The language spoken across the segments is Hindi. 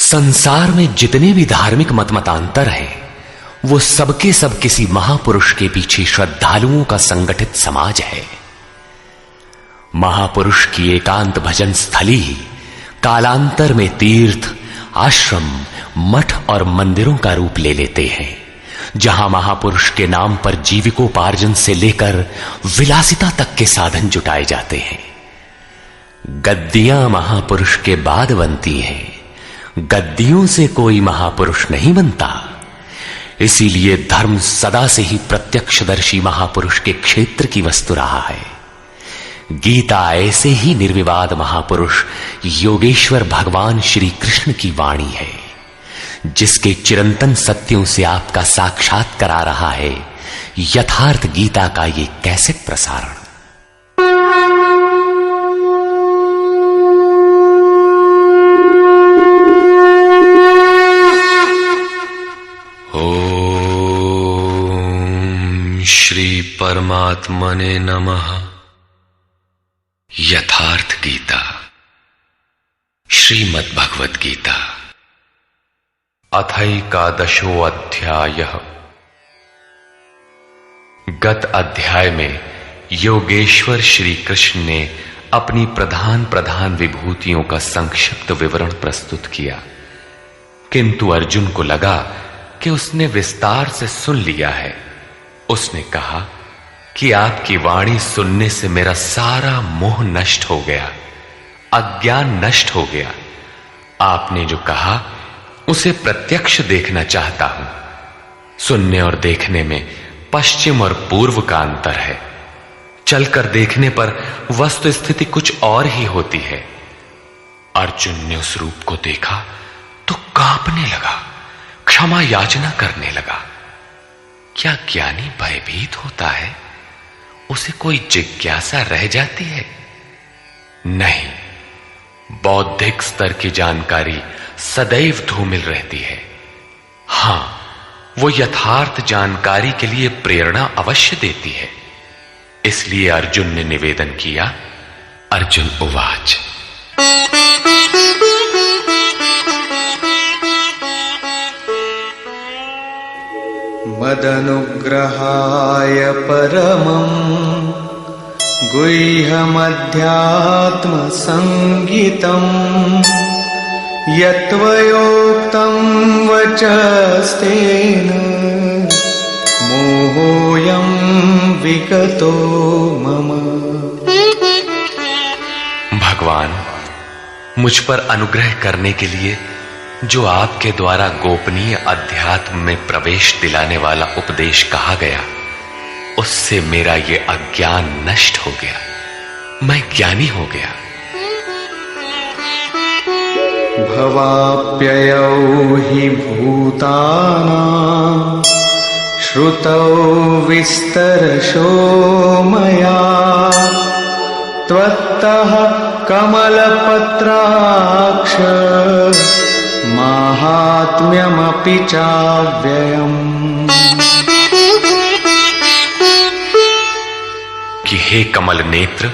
संसार में जितने भी धार्मिक मतमतांतर हैं, वो सबके सब किसी महापुरुष के पीछे श्रद्धालुओं का संगठित समाज है। महापुरुष की एकांत भजन स्थली कालांतर में तीर्थ, आश्रम, मठ और मंदिरों का रूप ले लेते हैं, जहां महापुरुष के नाम पर जीविकोपार्जन से लेकर विलासिता तक के साधन जुटाए जाते हैं। गद्दियां महापुरुष के बाद बनती हैं, गद्दियों से कोई महापुरुष नहीं बनता। इसीलिए धर्म सदा से ही प्रत्यक्षदर्शी महापुरुष के क्षेत्र की वस्तु रहा है। गीता ऐसे ही निर्विवाद महापुरुष योगेश्वर भगवान श्री कृष्ण की वाणी है, जिसके चिरंतन सत्यों से आपका साक्षात करा रहा है यथार्थ गीता का ये कैसेट प्रसारण। श्री परमात्मने नमः। यथार्थ गीता, श्रीमद् भगवद गीता, अथैकादशो अध्यायः। गत अध्याय में योगेश्वर श्री कृष्ण ने अपनी प्रधान विभूतियों का संक्षिप्त विवरण प्रस्तुत किया, किंतु अर्जुन को लगा कि उसने विस्तार से सुन लिया है। उसने कहा कि आपकी वाणी सुनने से मेरा सारा मोह नष्ट हो गया, अज्ञान नष्ट हो गया। आपने जो कहा उसे प्रत्यक्ष देखना चाहता हूं। सुनने और देखने में पश्चिम और पूर्व का अंतर है। चलकर देखने पर वस्तु स्थिति कुछ और ही होती है। अर्जुन ने उस रूप को देखा तो कांपने लगा, क्षमा याचना करने लगा। क्या ज्ञानी भयभीत होता है? उसे कोई जिज्ञासा रह जाती है? नहीं, बौद्धिक स्तर की जानकारी सदैव धूमिल रहती है। हां, वो यथार्थ जानकारी के लिए प्रेरणा अवश्य देती है। इसलिए अर्जुन ने निवेदन किया। अर्जुन उवाच, मदनुग्रहाय परमं गुह्यमध्यात्मसंगीतं यत्त्वयोक्तं वचस्तेन मोहोऽयं विगतो मम। भगवान, मुझ पर अनुग्रह करने के लिए जो आपके द्वारा गोपनीय अध्यात्म में प्रवेश दिलाने वाला उपदेश कहा गया, उससे मेरा ये अज्ञान नष्ट हो गया, मैं ज्ञानी हो गया। भवाप्ययौ हि भूतानां श्रुतौ विस्तरशो मया त्वत्तः कमलपत्राक्ष माहात्म्यमपि चाव्ययम्। कि हे कमल नेत्र,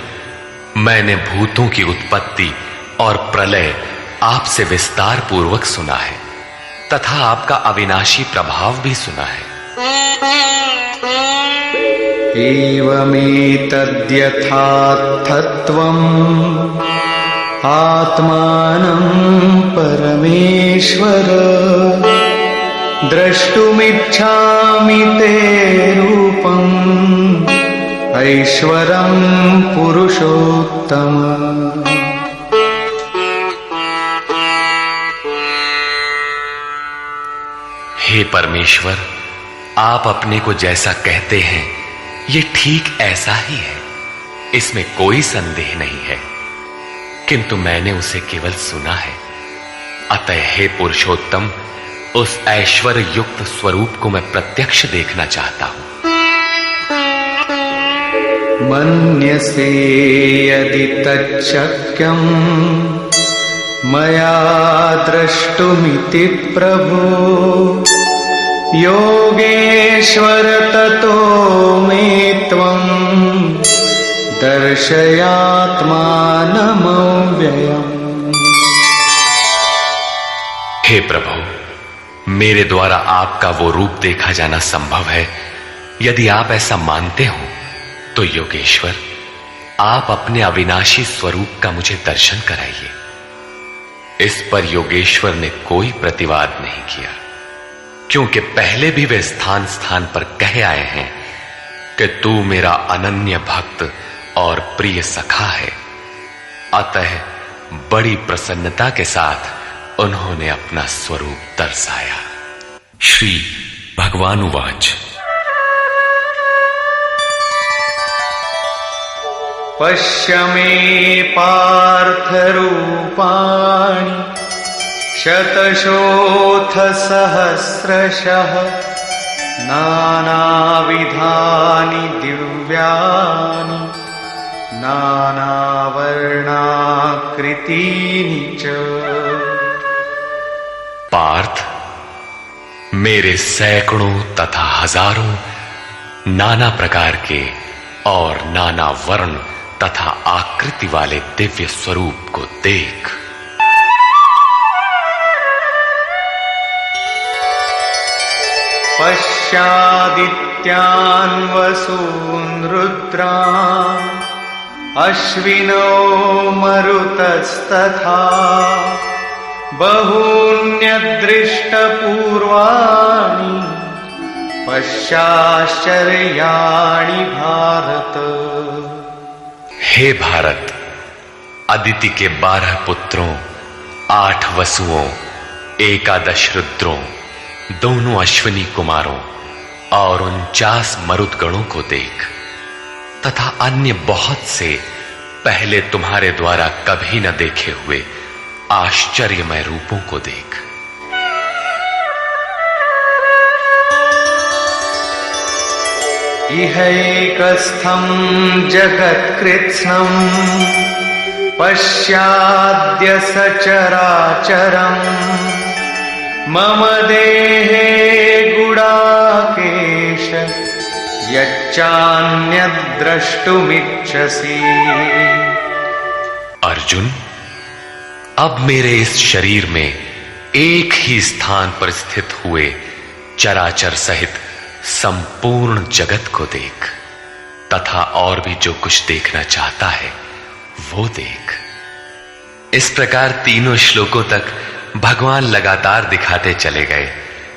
मैंने भूतों की उत्पत्ति और प्रलय आपसे विस्तार पूर्वक सुना है तथा आपका अविनाशी प्रभाव भी सुना है। एवमेतद्यथार्थत्वम् आत्मानं परमेश्वर द्रष्टुमिच्छामि ते रूपम् ऐश्वरं पुरुषोत्तम। हे परमेश्वर, आप अपने को जैसा कहते हैं ये ठीक ऐसा ही है, इसमें कोई संदेह नहीं है, किंतु मैंने उसे केवल सुना है। अतः हे पुरुषोत्तम, उस ऐश्वर्य युक्त स्वरूप को मैं प्रत्यक्ष देखना चाहता हूं। मन्यसे यदि तच्चक्यं मया द्रष्टुमिति प्रभो योगेश्वर ततो मे त्वं दर्शयात्मानमव्ययम्। हे प्रभु, मेरे द्वारा आपका वो रूप देखा जाना संभव है। यदि आप ऐसा मानते हो तो योगेश्वर, आप अपने अविनाशी स्वरूप का मुझे दर्शन कराइए। इस पर योगेश्वर ने कोई प्रतिवाद नहीं किया, क्योंकि पहले भी वे स्थान स्थान पर कह आए हैं कि तू मेरा अनन्य भक्त और प्रिय सखा है। अतः बड़ी प्रसन्नता के साथ उन्होंने अपना स्वरूप दर्शाया। श्री भगवान उवाच। पश्य मे पार्थ रूपाणि शतशोऽथ सहस्रशः नानाविधानि दिव्यानि नानावर्णाकृतीनि च। पार्थ, मेरे सैकड़ों तथा हजारों नाना प्रकार के और नाना वर्ण तथा आकृति वाले दिव्य स्वरूप को देख। पश्यादित्यान् वसून् रुद्रान् अश्विनो मरुतस्तथा बहून्यदृष्टपूर्वाणि पश्याश्चर्याणि भारत। हे भारत, अदिति के 12 पुत्रों, 8 वसुओं, 11 रुद्रों, दोनों अश्विनी कुमारों और 49 मरुदगणों को देख, तथा अन्य बहुत से पहले तुम्हारे द्वारा कभी न देखे हुए आश्चर्यमय रूपों को देख। इहैकस्थं जगत्कृत्स्नं पश्याद्य सचराचरम् मम देहे गुडाकेश यच्चान्यद्द्रष्टुमिच्छसि। अर्जुन, अब मेरे इस शरीर में एक ही स्थान पर स्थित हुए चराचर सहित संपूर्ण जगत को देख, तथा और भी जो कुछ देखना चाहता है वो देख। इस प्रकार तीनों श्लोकों तक भगवान लगातार दिखाते चले गए,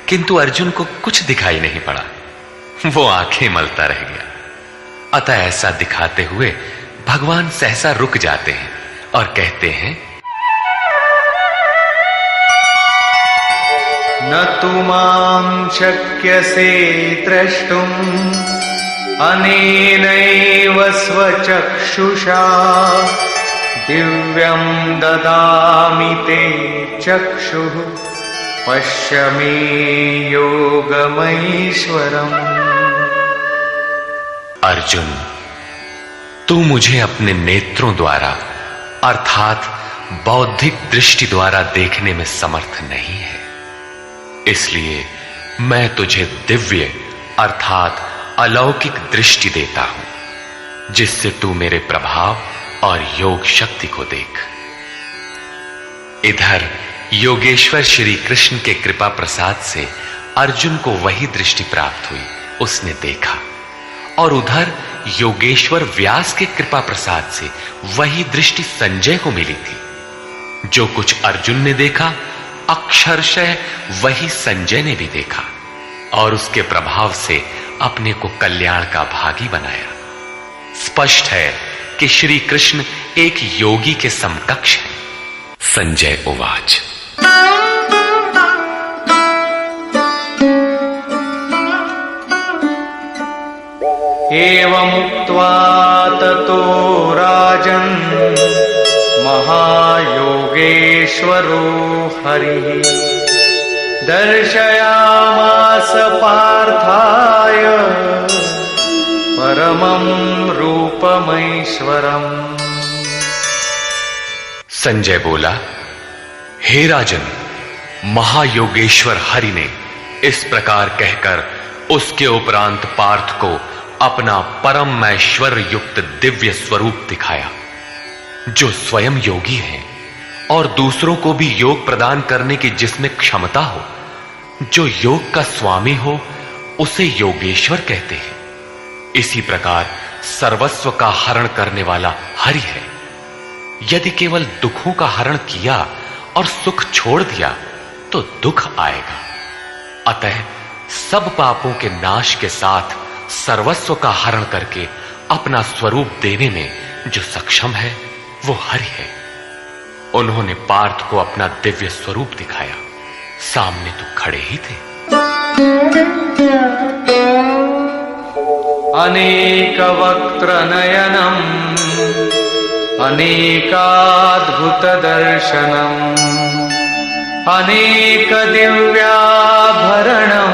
किंतु अर्जुन को कुछ दिखाई नहीं पड़ा। वो आंखें मलता रह गया। अतः ऐसा दिखाते हुए भगवान सहसा रुक जाते हैं और कहते हैं, न तु मां शक्यसे द्रष्टुम् अनेनैव स्वचक्षुषा दिव्यं ददामि ते चक्षुः पश्य मे योगमैश्वरम्। अर्जुन, तू मुझे अपने नेत्रों द्वारा अर्थात बौद्धिक दृष्टि द्वारा देखने में समर्थ नहीं है, इसलिए मैं तुझे दिव्य अर्थात अलौकिक दृष्टि देता हूं, जिससे तू मेरे प्रभाव और योग शक्ति को देख। इधर योगेश्वर श्री कृष्ण के कृपा प्रसाद से अर्जुन को वही दृष्टि प्राप्त हुई, उसने देखा। और उधर योगेश्वर व्यास के कृपा प्रसाद से वही दृष्टि संजय को मिली थी। जो कुछ अर्जुन ने देखा, अक्षरशः वही संजय ने भी देखा और उसके प्रभाव से अपने को कल्याण का भागी बनाया। स्पष्ट है कि श्री कृष्ण एक योगी के समकक्ष है। संजय उवाच। एवमुक्त्वा ततो राजन् महायोगेश्वरो हरिः दर्शयामास पार्थाय परमं रूपमैश्वरम्। संजय बोला, हे राजन, महायोगेश्वर हरि ने इस प्रकार कहकर उसके उपरांत पार्थ को अपना परम ऐश्वर्य युक्त दिव्य स्वरूप दिखाया, जो स्वयं योगी है और दूसरों को भी योग प्रदान करने की जिसमें क्षमता हो, जो योग का स्वामी हो, उसे योगेश्वर कहते हैं। इसी प्रकार सर्वस्व का हरण करने वाला हरि है। यदि केवल दुखों का हरण किया और सुख छोड़ दिया तो दुख आएगा। अतः सब पापों के नाश के साथ सर्वस्व का हरण करके अपना स्वरूप देने में जो सक्षम है वो हरि है। उन्होंने पार्थ को अपना दिव्य स्वरूप दिखाया। सामने तो खड़े ही थे। अनेक वक्त्र नयनम अनेकाद्भुत दर्शनम अनेक दिव्याभरणम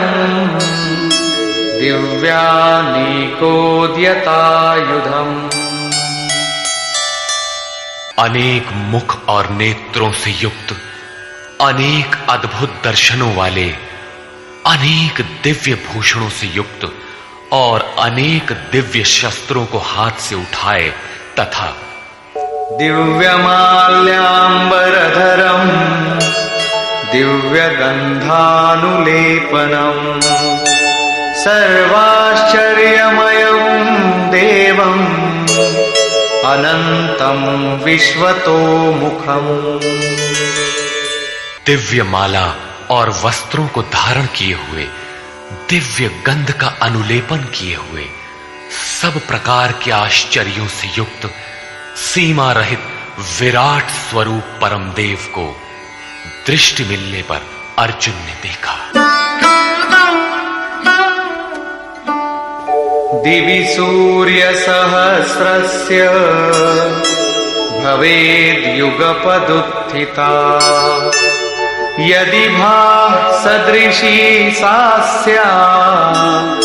दिव्यानीकोद्यतायुधम। अनेक मुख और नेत्रों से युक्त, अनेक अद्भुत दर्शनों वाले, अनेक दिव्य भूषणों से युक्त और अनेक दिव्य शस्त्रों को हाथ से उठाए तथा दिव्यमाल्याम्बरधरम दिव्यगन्धानुलेपनम सर्वाश्चर्यमयं देवं अनंतं विश्वतोमुखम्। दिव्य माला और वस्त्रों को धारण किए हुए, दिव्य गंध का अनुलेपन किए हुए, सब प्रकार के आश्चर्यों से युक्त, सीमा रहित विराट स्वरूप परमदेव को दृष्टि मिलने पर अर्जुन ने देखा। दिवि सूर्यसहस्रस्य भवेद्युगपदुत्थिता यदि भासदृशी सा स्यात्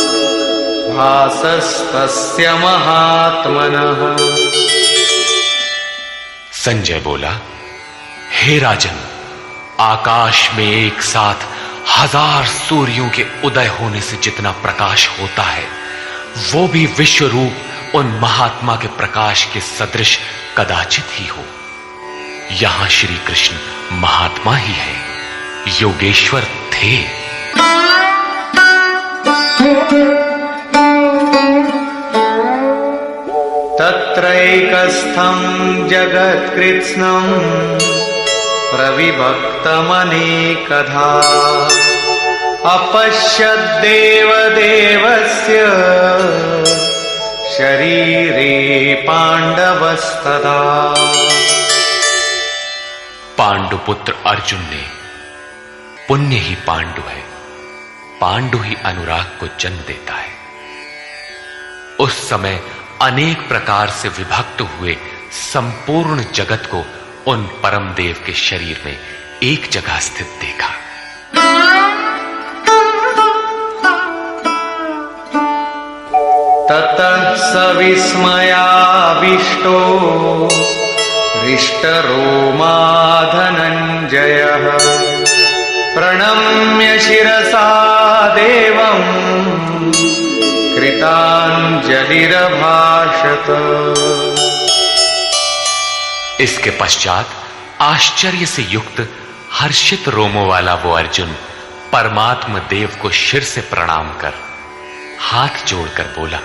भासस्तस्य महात्मनः। संजय बोला, हे राजन, आकाश में एक साथ 1000 सूर्यों के उदय होने से जितना प्रकाश होता है, वो भी विश्व रूप उन महात्मा के प्रकाश के सदृश कदाचित ही हो। यहां श्री कृष्ण महात्मा ही है, योगेश्वर थे। तत्रैकस्थं जगत्कृत्स्नं प्रविभक्तमनेकधा अपश्यद्देवदेवस्य शरीरे पांडवस्तदा। पांडुपुत्र अर्जुन ने, पुण्य ही पांडु है, पांडु ही अनुराग को जन्म देता है। उस समय अनेक प्रकार से विभक्त हुए संपूर्ण जगत को उन परमदेव के शरीर में एक जगह स्थित देखा। ततः स विस्मयाविष्टो हृष्टरोमा धनञ्जयः प्रणम्य शिरसा देवं कृताञ्जलिरभाषत। इसके पश्चात आश्चर्य से युक्त हर्षित रोमों वाला वो अर्जुन परमात्मा देव को शिर से प्रणाम कर हाथ जोड़कर बोला।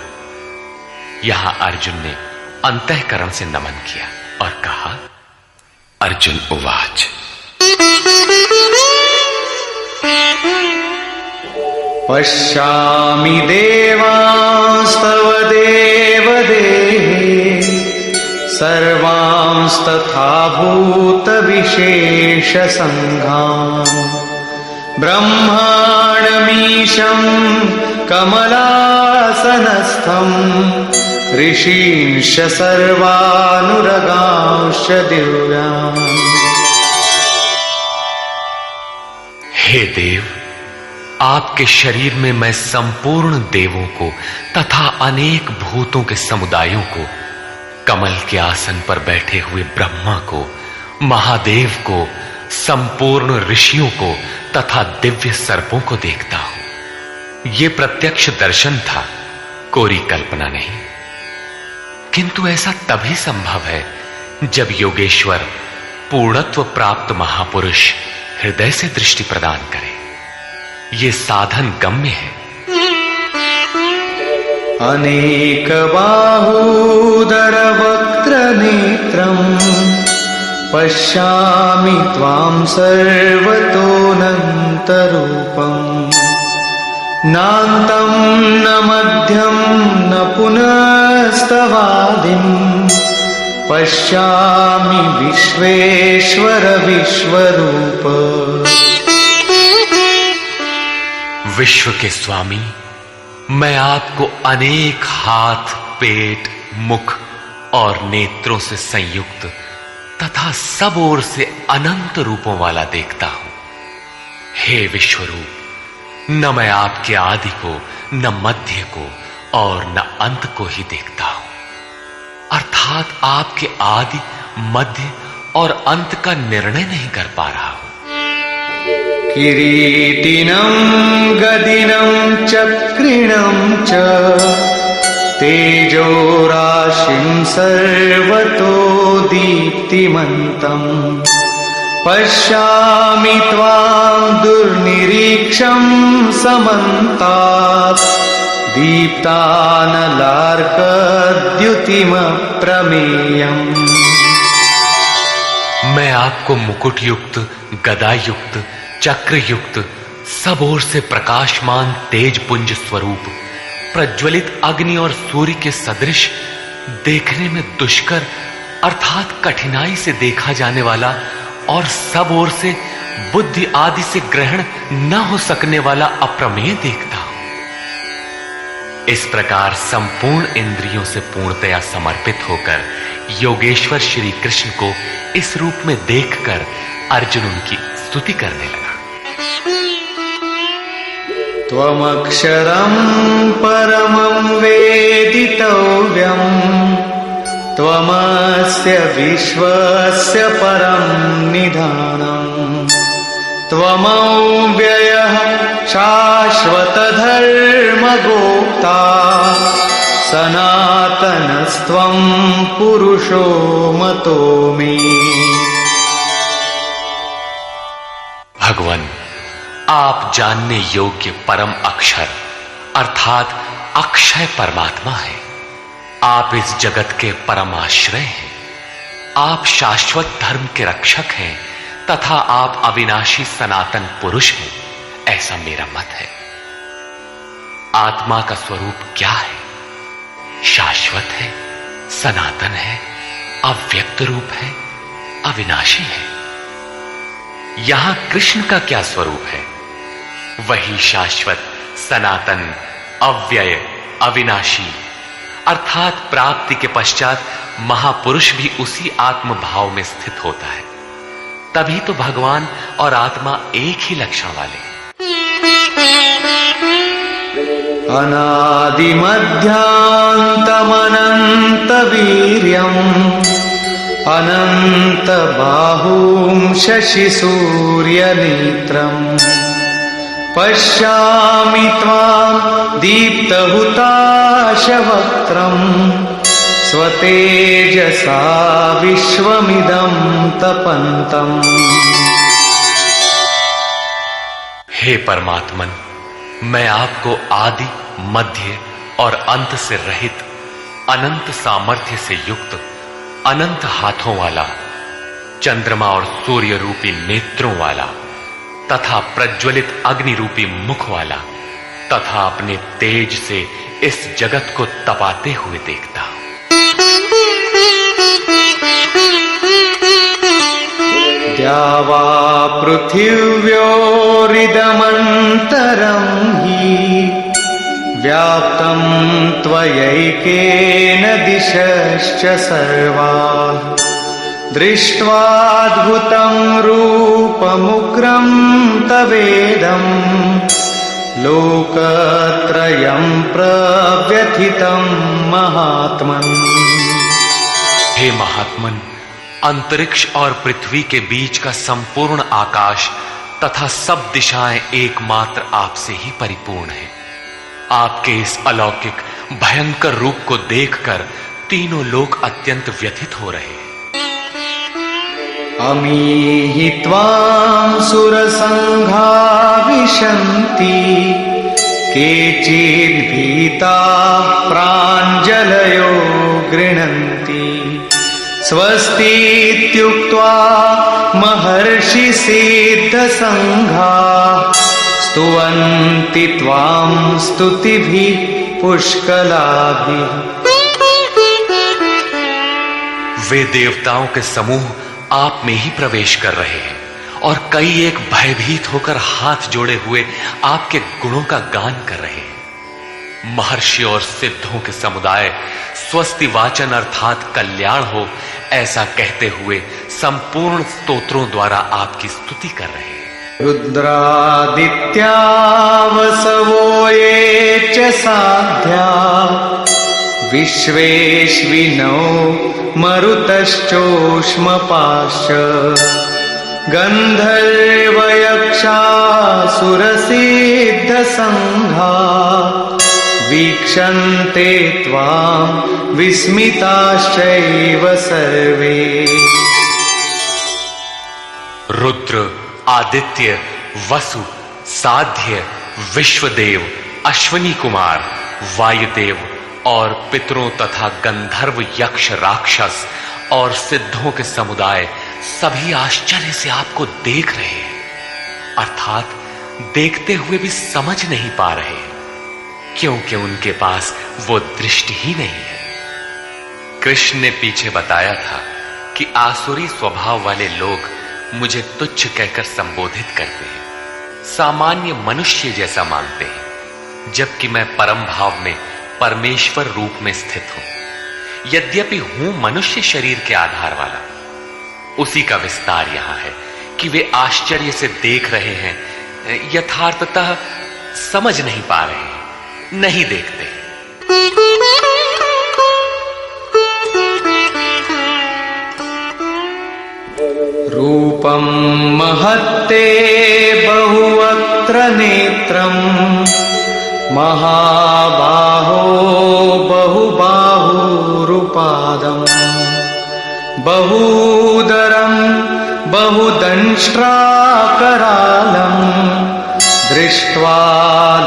यहां अर्जुन ने अंतःकरण से नमन किया और कहा, अर्जुन उवाच, पश्यामि देवांस्तव देवदेहे सर्वांस्तथा भूतविशेषसङ्घान् ब्रह्माणमीशं कमलासनस्थं ऋषींश्च सर्वानुरगांश्च दिव्यान्। हे देव, आपके शरीर में मैं संपूर्ण देवों को तथा अनेक भूतों के समुदायों को, कमल के आसन पर बैठे हुए ब्रह्मा को, महादेव को, संपूर्ण ऋषियों को तथा दिव्य सर्पों को देखता हूं। यह प्रत्यक्ष दर्शन था, कोरी कल्पना नहीं। किंतु ऐसा तभी संभव है जब योगेश्वर पूर्णत्व प्राप्त महापुरुष हृदय से दृष्टि प्रदान करे। ये साधन गम्य है। अनेक बाहूदर वक्त्र नेत्रम् पश्यामि त्वां सर्वतोऽनन्तरूपम् नान्तं न मध्यं न पुनस्तवादिम् पश्यामि विश्वेश्वर विश्वरूप। विश्व के स्वामी, मैं आपको अनेक हाथ, पेट, मुख और नेत्रों से संयुक्त तथा सब ओर से अनंत रूपों वाला देखता हूं। हे विश्वरूप, न मैं आपके आदि को, न मध्य को और न अंत को ही देखता हूं, अर्थात आपके आदि, मध्य और अंत का निर्णय नहीं कर पा रहा हूं। किरीटिनं गदिनं चक्रिणं च तेजो राशिं सर्वतो दीप्तिमन्तम् पश्यामि त्वां दुर्निरीक्षं समन्तात् दीप्तानलार्कद्युतिमप्रमेयम्। मैं आपको मुकुट युक्त, गदा युक्त, चक्र युक्त, सब ओर से प्रकाशमान तेज पुंज स्वरूप, प्रज्वलित अग्नि और सूर्य के सदृश, देखने में दुष्कर अर्थात कठिनाई से देखा जाने वाला और सब ओर से बुद्धि आदि से ग्रहण न हो सकने वाला अप्रमेय देखता हूं। इस प्रकार संपूर्ण इंद्रियों से पूर्णतया समर्पित होकर योगेश्वर श्री कृष्ण को इस रूप में देखकर अर्जुन उनकी स्तुति करने लगा। त्वमक्षरं परमं वेदितव्यम् त्वमस्य विश्वस्य परं निधानम् त्वमव्ययः शाश्वतधर्मगोप्ता सनातनस्त्वं पुरुषो मतो मे। भगवान, आप जानने योग्य परम अक्षर अर्थात अक्षय परमात्मा है। आप इस जगत के परम आश्रय हैं। आप शाश्वत धर्म के रक्षक हैं तथा आप अविनाशी सनातन पुरुष हैं, ऐसा मेरा मत है। आत्मा का स्वरूप क्या है? शाश्वत है, सनातन है, अव्यक्त रूप है, अविनाशी है। यहां कृष्ण का क्या स्वरूप है? वही शाश्वत, सनातन, अव्यय, अविनाशी, अर्थात प्राप्ति के पश्चात महापुरुष भी उसी आत्म भाव में स्थित होता है। तभी तो भगवान और आत्मा एक ही लक्षण वाले। अनादिमध्यान्तमनन्तवीर्यम् अनन्तबाहुं शशिसूर्यनेत्रम् पश्यामि त्वां दीप्तहुताशवक्त्रम् स्वतेजसा विश्वमिदं तपन्तम्। हे परमात्मन, मैं आपको आदि, मध्य और अंत से रहित, अनंत सामर्थ्य से युक्त, अनंत हाथों वाला, चंद्रमा और सूर्य रूपी नेत्रों वाला तथा प्रज्वलित अग्नि रूपी मुख वाला तथा अपने तेज से इस जगत को तपाते हुए देखता हूं। द्यावा पृथिव्योरिदमन्तरं हि व्याप्तं त्वयैकेन दिशश्च सर्वाः दृष्ट्वाद्भुतं रूपमुग्रं तवेदं लोकत्रयं प्रव्यथितं महात्मन्। हे महात्मन, अंतरिक्ष और पृथ्वी के बीच का संपूर्ण आकाश तथा सब दिशाएं एकमात्र आपसे ही परिपूर्ण है। आपके इस अलौकिक भयंकर रूप को देखकर तीनों लोक अत्यंत व्यथित हो रहे हैं। अमीहि त्वां सुरसङ्घा विशन्ति केचिद्भीताः प्राञ्जलयो गृह्णन्ति स्वस्तीत्युक्त्वा महर्षिसिद्धसङ्घाः स्तुवन्ति त्वां स्तुतिभिः पुष्कलाभिः। वे देवताओं के समूह आप में ही प्रवेश कर रहे हैं और कई एक भयभीत होकर हाथ जोड़े हुए आपके गुणों का गान कर रहे हैं। महर्षि और सिद्धों के समुदाय स्वस्ति वाचन अर्थात कल्याण हो ऐसा कहते हुए संपूर्ण स्तोत्रों द्वारा आपकी स्तुति कर रहे हैं। रुद्रादित्या वसवो ये च साध्या विश्वेश्विनो मरुतश्चोष्मपाश्च गन्धर्वयक्षासुरसिद्धसङ्घा वीक्षन्ते त्वां विस्मिताश्चैव सर्वे। रुद्र, आदित्य, वसु, साध्य, विश्वदेव, अश्वनी कुमार, वायुदेव और पितरों तथा गंधर्व, यक्ष, राक्षस और सिद्धों के समुदाय सभी आश्चर्य से आपको देख रहे हैं, अर्थात देखते हुए भी समझ नहीं पा रहे, क्योंकि उनके पास वो दृष्टि ही नहीं है। कृष्ण ने पीछे बताया था कि आसुरी स्वभाव वाले लोग मुझे तुच्छ कहकर संबोधित करते हैं, सामान्य मनुष्य जैसा मानते हैं, जबकि मैं परम भाव में परमेश्वर रूप में स्थित हूं। यद्यपि हूं मनुष्य शरीर के आधार वाला, उसी का विस्तार यहां है कि वे आश्चर्य से देख रहे हैं, यथार्थतः समझ नहीं पा रहे हैं, नहीं देखते। रूपं महत्ते बहुवक्त्र नेत्रम् महाबाहो बहुबाहुरुपादम् बहूदरं बहुदंष्ट्राकरालम् दृष्ट्वा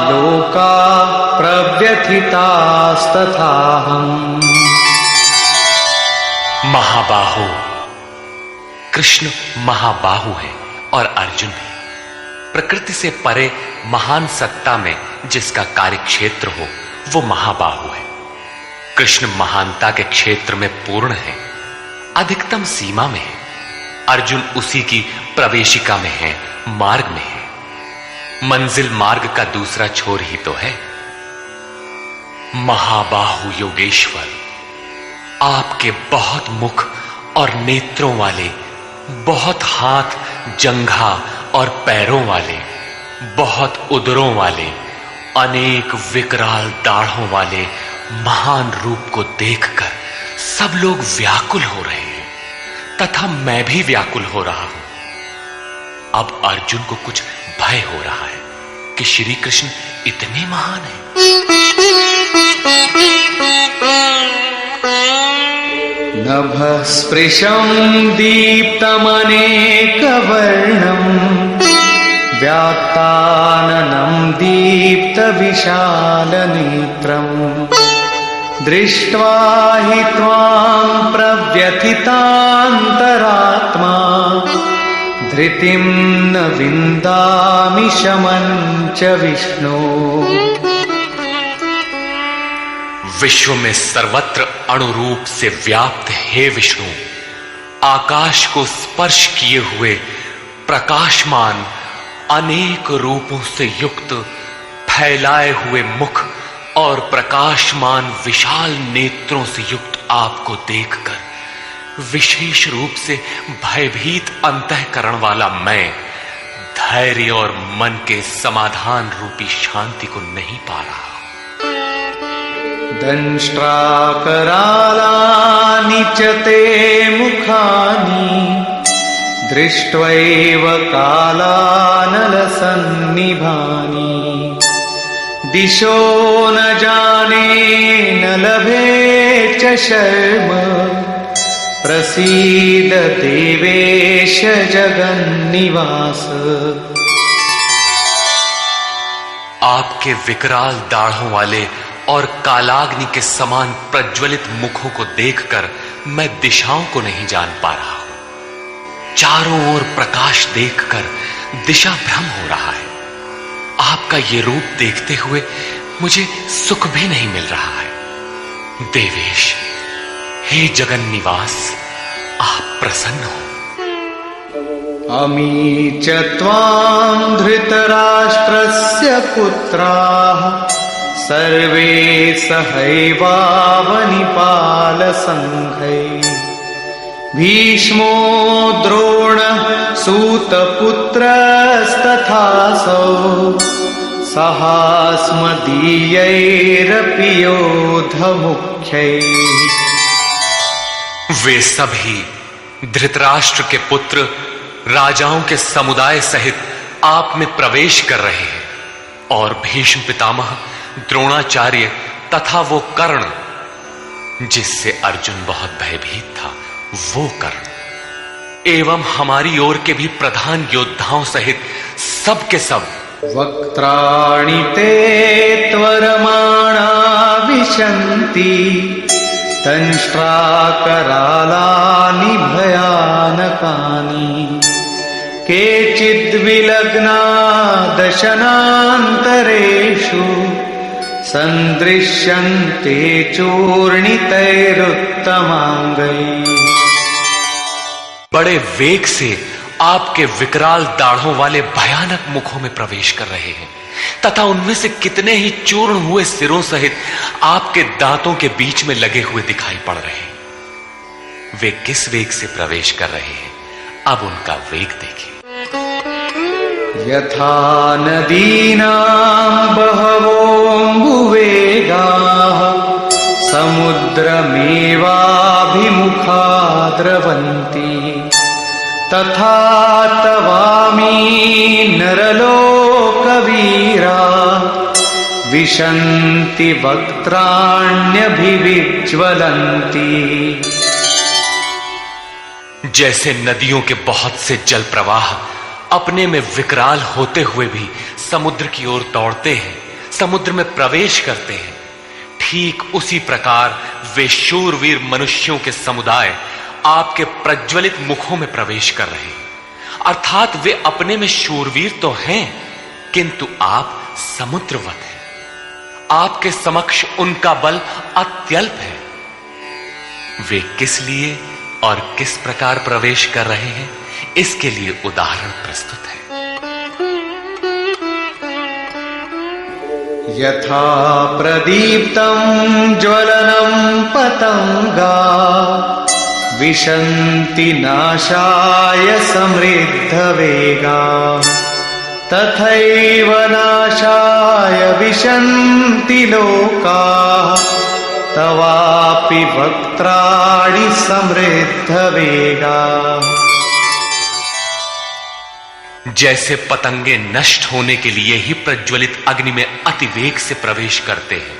लोका प्रव्यथितास्तथाहम्। महाबाहु, कृष्ण महाबाहु है और अर्जुन है। प्रकृति से परे महान सत्ता में जिसका कार्य क्षेत्र हो वो महाबाहु है। कृष्ण महानता के क्षेत्र में पूर्ण है, अधिकतम सीमा में है। अर्जुन उसी की प्रवेशिका में है, मार्ग में है। मंजिल मार्ग का दूसरा छोर ही तो है। महाबाहु योगेश्वर, आपके बहुत मुख और नेत्रों वाले, बहुत हाथ, जंघा और पैरों वाले, बहुत उदरों वाले, अनेक विकराल दाढ़ों वाले महान रूप को देखकर सब लोग व्याकुल हो रहे हैं तथा मैं भी व्याकुल हो रहा हूं। अब अर्जुन को कुछ भय हो रहा है कि श्री कृष्ण इतने महान हैं। नभस्पृशं दीप्तमनेकवर्णम् व्यात्ताननं दीप्तविशालनेत्रम् दृष्ट्वा हि त्वां प्रव्यथितान्तरात्मा धृतिं न विन्दामि शमं च विष्णो। विश्व में सर्वत्र अणुरूप से व्याप्त हे विष्णु, आकाश को स्पर्श किए हुए प्रकाशमान अनेक रूपों से युक्त फैलाए हुए मुख और प्रकाशमान विशाल नेत्रों से युक्त आपको देखकर विशेष रूप से भयभीत अंतःकरण वाला मैं धैर्य और मन के समाधान रूपी शांति को नहीं पा रहा। दंष्ट्राकरालानि च ते मुखानि दृष्ट्वैव कालानलसन्निभानि दिशो न जाने न लभे च शर्म प्रसीद देवेश जगन्निवास। आपके विकराल दाढ़ों वाले और कालाग्नि के समान प्रज्वलित मुखों को देखकर मैं दिशाओं को नहीं जान पा रहा हूं। चारों ओर प्रकाश देखकर दिशा भ्रम हो रहा है। आपका ये रूप देखते हुए मुझे सुख भी नहीं मिल रहा है। देवेश, हे जगन निवास, आप प्रसन्न हो। अमी च त्वां धृतराष्ट्रस्य पुत्राः सर्वे सहैवावनिपालसङ्घैः भीष्मो द्रोणः सूतपुत्रस्तथासौ सहास्मदीयैरपि योधमुख्यैः। वे सभी धृतराष्ट्र के पुत्र राजाओं के समुदाय सहित आप में प्रवेश कर रहे हैं, और भीष्म पितामह, द्रोणाचार्य तथा वो कर्ण जिससे अर्जुन बहुत भयभीत था, वो कर्ण एवं हमारी ओर के भी प्रधान योद्धाओं सहित सब के सब वक्त्राणि ते त्वरमाणा विशन्ति दंष्ट्राकरालानि भयानकानि केचिद्विलग्ना दशनान्तरेषु सन्दृश्यन्ते चूर्णितैरुत्तमाङ्गैः। बड़े वेग से आपके विकराल दाढ़ों वाले भयानक मुखों में प्रवेश कर रहे हैं तथा उनमें से कितने ही चूर्ण हुए सिरों सहित आपके दांतों के बीच में लगे हुए दिखाई पड़ रहे हैं। वे किस वेग से प्रवेश कर रहे हैं, अब उनका वेग देखिए। यथा नदीनां बहवोऽम्बुवेगाः समुद्रमेवाभिमुखा द्रवन्ति तथा तवामी नरलोकवीरा विशन्ति वक्त्राण्यभिविज्वलन्ति। जैसे नदियों के बहुत से जल प्रवाह अपने में विकराल होते हुए भी समुद्र की ओर दौड़ते हैं, समुद्र में प्रवेश करते हैं, ठीक उसी प्रकार वे शूरवीर मनुष्यों के समुदाय आपके प्रज्वलित मुखों में प्रवेश कर रहे हैं। अर्थात वे अपने में शूरवीर तो हैं, किंतु आप समुद्रवत हैं। आपके समक्ष उनका बल अत्यल्प है। वे किस लिए और किस प्रकार प्रवेश कर रहे हैं, इसके लिए उदाहरण प्रस्तुत है। यथा प्रदीप्तं ज्वलनं पतंगा विशन्ति नाशाय समृद्धवेगा तथैव नाशाय विशन्ति लोकाः तवापि वक्त्राणि समृद्धवेगा। जैसे पतंगे नष्ट होने के लिए ही प्रज्वलित अग्नि में अतिवेग से प्रवेश करते हैं,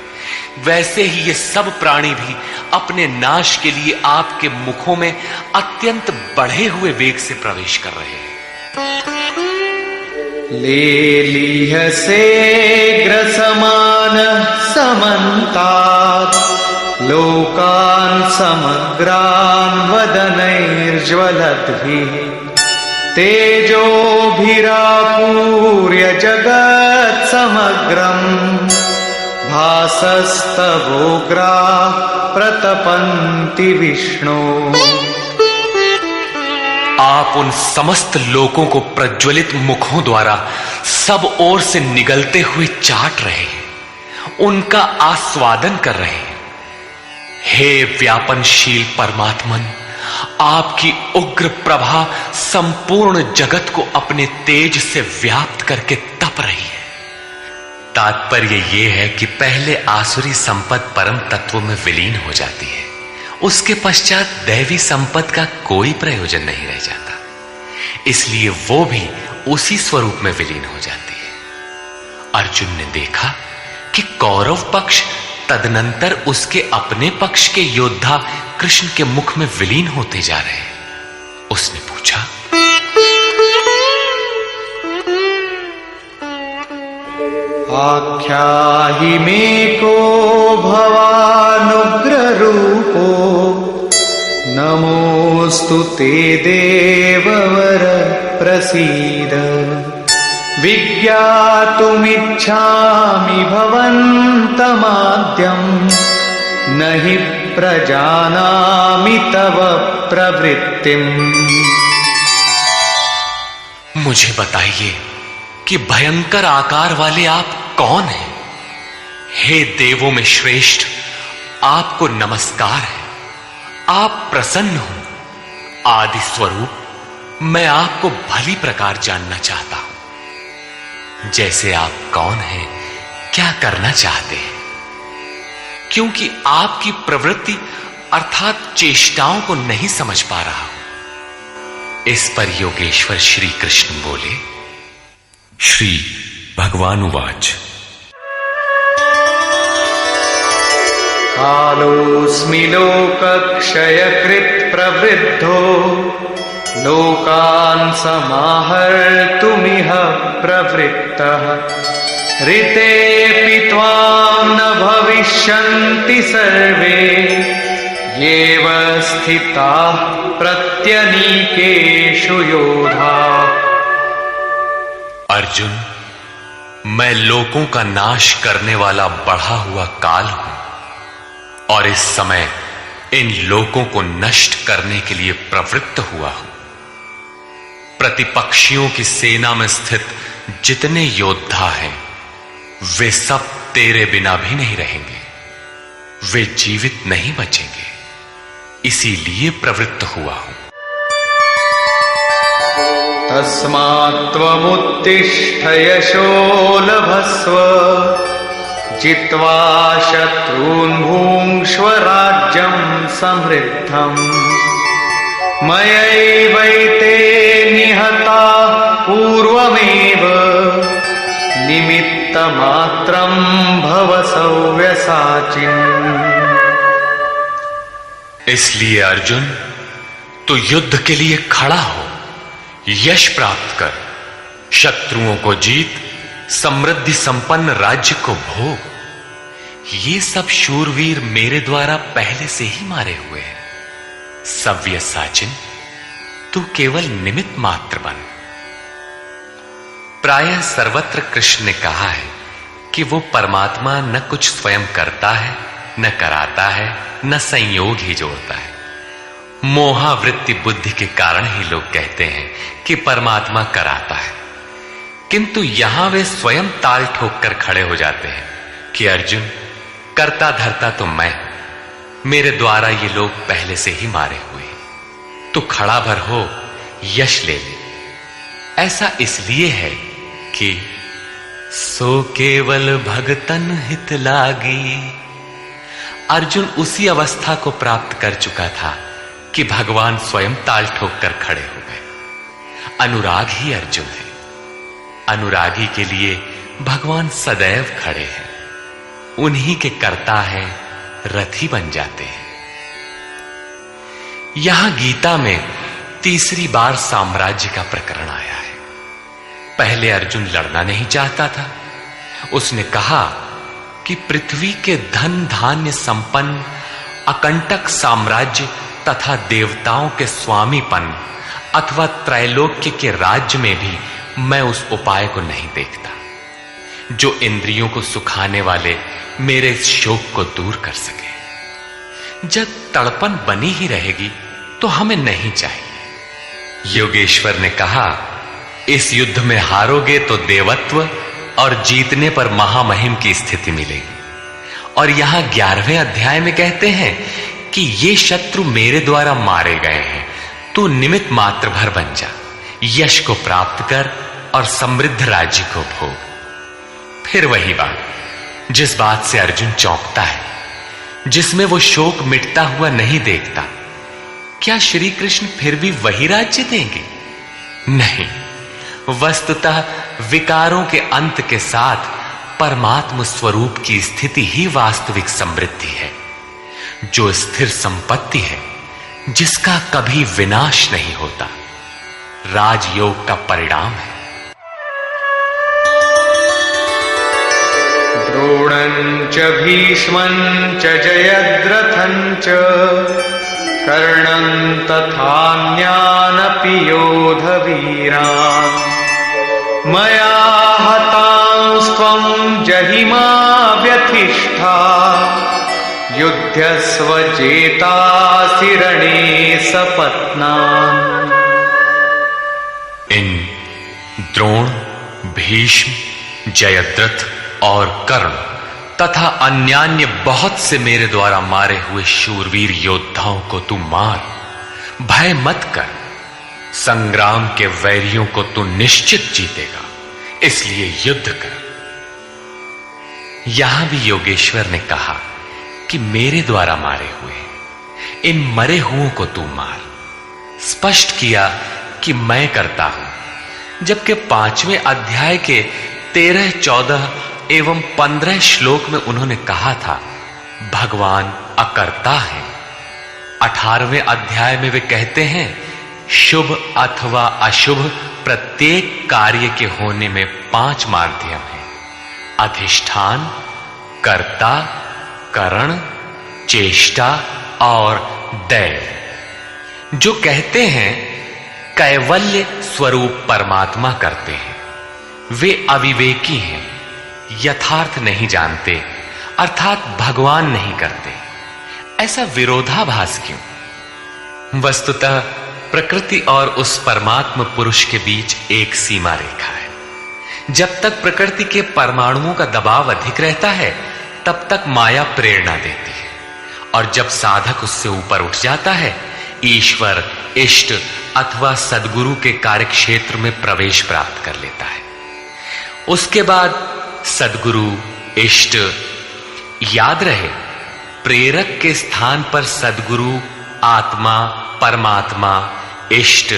वैसे ही ये सब प्राणी भी अपने नाश के लिए आपके मुखों में अत्यंत बढ़े हुए वेग से प्रवेश कर रहे हैं। लेलीहसे ग्रसमानः समन्तात् लोकान् समग्रान् वदनैर्ज्वलद्भिः तेजोभिरापूर्य जगत् समग्रम् भासस्तवोग्राः प्रतपन्ति विष्णु। आप उन समस्त लोकों को प्रज्वलित मुखों द्वारा सब ओर से निगलते हुए चाट रहे हैं, उनका आस्वादन कर रहे हैं। हे व्यापनशील परमात्मन, आपकी उग्र प्रभा संपूर्ण जगत को अपने तेज से व्याप्त करके तप रही है। तात्पर्य यह है कि पहले आसुरी संपत्ति परम तत्व में विलीन हो जाती है, उसके पश्चात दैवी संपत्ति का कोई प्रयोजन नहीं रह जाता, इसलिए वो भी उसी स्वरूप में विलीन हो जाती है। अर्जुन ने देखा कि कौरव पक्ष तदनंतर उसके अपने पक्ष के योद्धा कृष्ण के मुख में विलीन होते जा रहे हैं। उसने पूछा, आख्याहि मे को भवानुग्र रूपो नमोस्तु ते देववर प्रसीद विज्ञातुमिच्छामि भवन्तमाद्यं न हि प्रजानामि तव प्रवृत्तिम्। मुझे बताइए कि भयंकर आकार वाले आप कौन हैं? हे देवों में श्रेष्ठ, आपको नमस्कार है। आप प्रसन्न हो। आदि स्वरूप, मैं आपको भली प्रकार जानना चाहता हूं। जैसे आप कौन हैं, क्या करना चाहते हैं? क्योंकि आपकी प्रवृत्ति अर्थात चेष्टाओं को नहीं समझ पा रहा हूं। इस पर योगेश्वर श्री कृष्ण बोले। श्री भगवान उवाच, कालोऽस्मि लोकक्षयकृत् प्रवृद्धो लोकान् समाहर्तुमिह प्रवृत्तः ऋतेऽपि त्वां न भविष्यन्ति सर्वे येव स्थिताः प्रत्यनीकेषु योधाः। अर्जुन, मैं लोकों का नाश करने वाला बढ़ा हुआ काल हूं और इस समय इन लोकों को नष्ट करने के लिए प्रवृत्त हुआ हूं। प्रतिपक्षियों की सेना में स्थित जितने योद्धा हैं, वे सब तेरे बिना भी नहीं रहेंगे। वे जीवित नहीं बचेंगे, इसीलिए प्रवृत्त हुआ हूं। तस्मात्त्वमुत्तिष्ठ यशो लभस्व जित्वा शत्रून् भुङ्क्ष्व राज्यं समृद्धम् मयैवैते निहताः पूर्वमेव निमित्तमात्रं भव सव्यसाचिन्। इसलिए अर्जुन, तू युद्ध के लिए खड़ा हो, यश प्राप्त कर, शत्रुओं को जीत, समृद्धि संपन्न राज्य को भोग। ये सब शूरवीर मेरे द्वारा पहले से ही मारे हुए हैं। सव्यसाचिन, तू केवल निमित्त मात्र बन। प्रायः सर्वत्र कृष्ण ने कहा है कि वो परमात्मा न कुछ स्वयं करता है, न कराता है, न संयोग ही जोड़ता है। मोहावृत्ति बुद्धि के कारण ही लोग कहते हैं कि परमात्मा कराता है, किंतु यहां वे स्वयं ताल ठोक कर खड़े हो जाते हैं कि अर्जुन, करता धरता तो मैं, मेरे द्वारा ये लोग पहले से ही मारे हुए, तू खड़ा भर हो, यश ले ले। ऐसा इसलिए है कि सो केवल भगतन हित लागी। अर्जुन उसी अवस्था को प्राप्त कर चुका था कि भगवान स्वयं ताल ठोक कर खड़े हो गए। अनुराग ही अर्जुन है। अनुरागी के लिए भगवान सदैव खड़े हैं। उन्हीं के कर्ता है, रथी बन जाते हैं। यहां गीता में तीसरी बार साम्राज्य का प्रकरण आया है। पहले अर्जुन लड़ना नहीं चाहता था। उसने कहा कि पृथ्वी के धन धान्य संपन्न अकंटक साम्राज्य तथा देवताओं के स्वामीपन अथवा त्रैलोक्य के राज्य में भी मैं उस उपाय को नहीं देखता जो इंद्रियों को सुखाने वाले मेरे शोक को दूर कर सके। जब तड़पन बनी ही रहेगी तो हमें नहीं चाहिए। योगेश्वर ने कहा, इस युद्ध में हारोगे तो देवत्व और जीतने पर महामहिम की स्थिति मिलेगी। और यहां 11वें अध्याय में कहते हैं कि ये शत्रु मेरे द्वारा मारे गए हैं, तू निमित्त मात्र भर बन जा, यश को प्राप्त कर और समृद्ध राज्य को भोग। फिर वही बात, जिस बात से अर्जुन चौंकता है, जिसमें वो शोक मिटता हुआ नहीं देखता, क्या श्री कृष्ण फिर भी वही राज्य देंगे? नहीं, वस्तुतः विकारों के अंत के साथ परमात्म स्वरूप की स्थिति ही वास्तविक समृद्धि है, जो स्थिर संपत्ति है, जिसका कभी विनाश नहीं होता, राजयोग का परिणाम है। द्रोणं च भीष्मं च जयद्रथं च कर्णं तथान्यानपि योधवीरान् मया हतांस्त्वं जहिमा व्यथिष्ठा युध्यस्व जेतासि रणे सपत्नान्। इन द्रोण, भीष्म, जयद्रथ और कर्ण तथा अन्यान्य बहुत से मेरे द्वारा मारे हुए शूरवीर योद्धाओं को तू मार, भय मत कर। संग्राम के वैरियों को तू निश्चित जीतेगा, इसलिए युद्ध कर। यहां भी योगेश्वर ने कहा कि मेरे द्वारा मारे हुए इन मरे हुओं को तू मार। स्पष्ट किया कि मैं करता हूं, जबकि 5वें अध्याय के 13, 14 एवं 15 श्लोक में उन्होंने कहा था भगवान अकर्ता है। 18वें अध्याय में वे कहते हैं शुभ अथवा अशुभ प्रत्येक कार्य के होने में 5 माध्यम हैं: अधिष्ठान, कर्ता, करण, चेष्टा और दैव। जो कहते हैं कैवल्य स्वरूप परमात्मा करते हैं, वे अविवेकी हैं, यथार्थ नहीं जानते, अर्थात भगवान नहीं करते। ऐसा विरोधाभास क्यों? वस्तुतः प्रकृति और उस परमात्म पुरुष के बीच एक सीमा रेखा है। जब तक प्रकृति के परमाणुओं का दबाव अधिक रहता है, तब तक माया प्रेरणा देती है, और जब साधक उससे ऊपर उठ जाता है, ईश्वर, इष्ट अथवा सद्गुरु के कार्यक्षेत्र में प्रवेश प्राप्त कर लेता है। उसके बाद सद्गुरु, इष्ट, याद रहे प्रेरक के स्थान पर सद्गुरु, आत्मा, परमात्मा, इष्ट,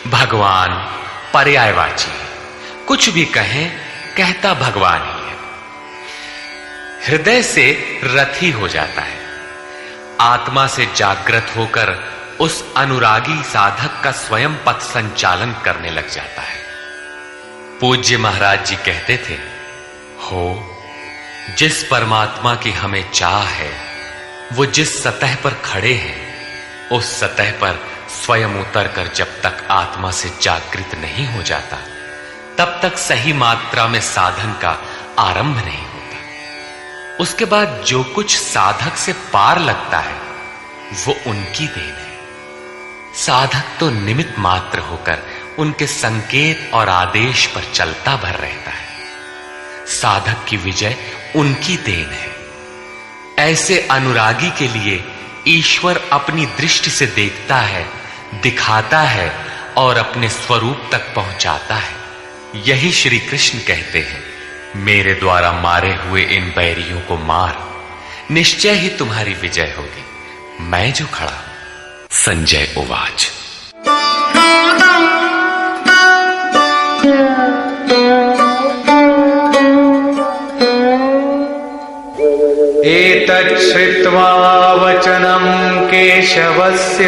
भगवान पर्यायवाची। कुछ भी कहें, कहता भगवान ही है। हृदय से रथी हो जाता है। आत्मा से जागृत होकर उस अनुरागी साधक का स्वयं पथ संचालन करने लग जाता है। पूज्य महाराज जी कहते थे, हो जिस परमात्मा की हमें चाह है, वो जिस सतह पर खड़े हैं, उस सतह पर स्वयं उतरकर जब तक आत्मा से जागृत नहीं हो जाता, तब तक सही मात्रा में साधन का आरंभ नहीं होता। उसके बाद जो कुछ साधक से पार लगता है, वो उनकी देन है। साधक तो निमित्त मात्र होकर उनके संकेत और आदेश पर चलता भर रहता है। साधक की विजय उनकी देन है। ऐसे अनुरागी के लिए ईश्वर अपनी दृष्टि से देखता है, दिखाता है और अपने स्वरूप तक पहुंचाता है। यही श्री कृष्ण कहते हैं, मेरे द्वारा मारे हुए इन बैरियों को मार, निश्चय ही तुम्हारी विजय होगी, मैं जो खड़ा हूं। संजय उवाच। एतत् श्रुत्वा वचनं केशवस्य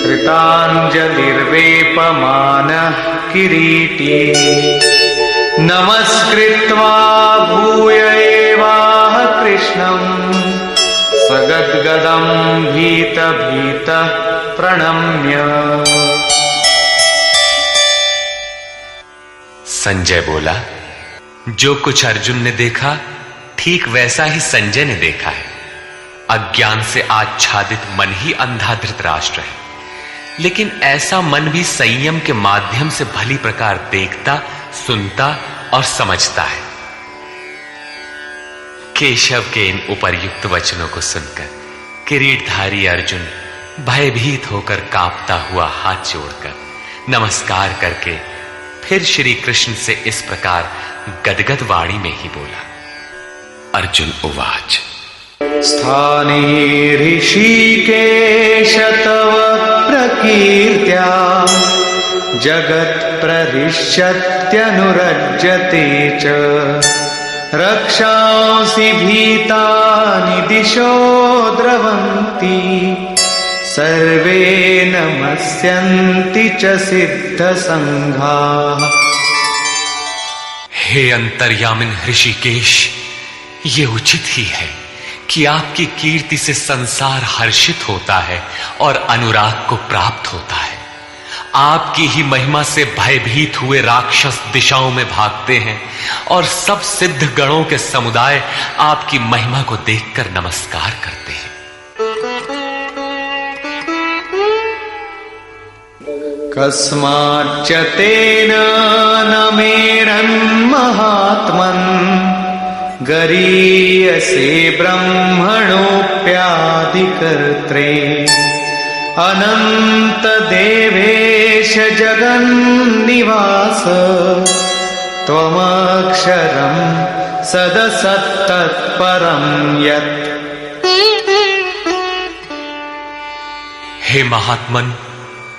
कृताञ्जलिर्वेपमानः किरीटी नमस्कृत्वा भूय एवाह कृष्णं सगद्गदं भीतभीतः प्रणम्य। संजय बोला, जो कुछ अर्जुन ने देखा ठीक वैसा ही संजय ने देखा है। अज्ञान से आच्छादित मन ही अंधा धृतराष्ट्र है, लेकिन ऐसा मन भी संयम के माध्यम से भली प्रकार देखता, सुनता और समझता है। केशव के इन उपर्युक्त वचनों को सुनकर किरीटधारी अर्जुन भयभीत होकर कांपता हुआ हाथ जोड़कर नमस्कार करके फिर श्री कृष्ण से इस प्रकार गदगद वाणी में ही बोला। अर्जुन उवाच। स्थाने ऋषिकेश तव प्रकीर्त्या जगत् प्रहृष्यत्यनुरज्यते च रक्षांसि भीतानि दिशो द्रवन्ति सर्वे नमस्यन्ति च सिद्धसंघाः। हे अंतर्यामिन ऋषिकेश, ये उचित ही है कि आपकी कीर्ति से संसार हर्षित होता है और अनुराग को प्राप्त होता है। आपकी ही महिमा से भयभीत हुए राक्षस दिशाओं में भागते हैं और सब सिद्ध गणों के समुदाय आपकी महिमा को देखकर नमस्कार करते हैं। कस्माच्च तेन न मेरन्महात्मन् गरीयसे ब्रह्मणोऽप्यादिकर्त्रे अनंत देवेश जगन्निवास त्वमक्षरं सदसत्तत्परं यत्। हे महात्मन,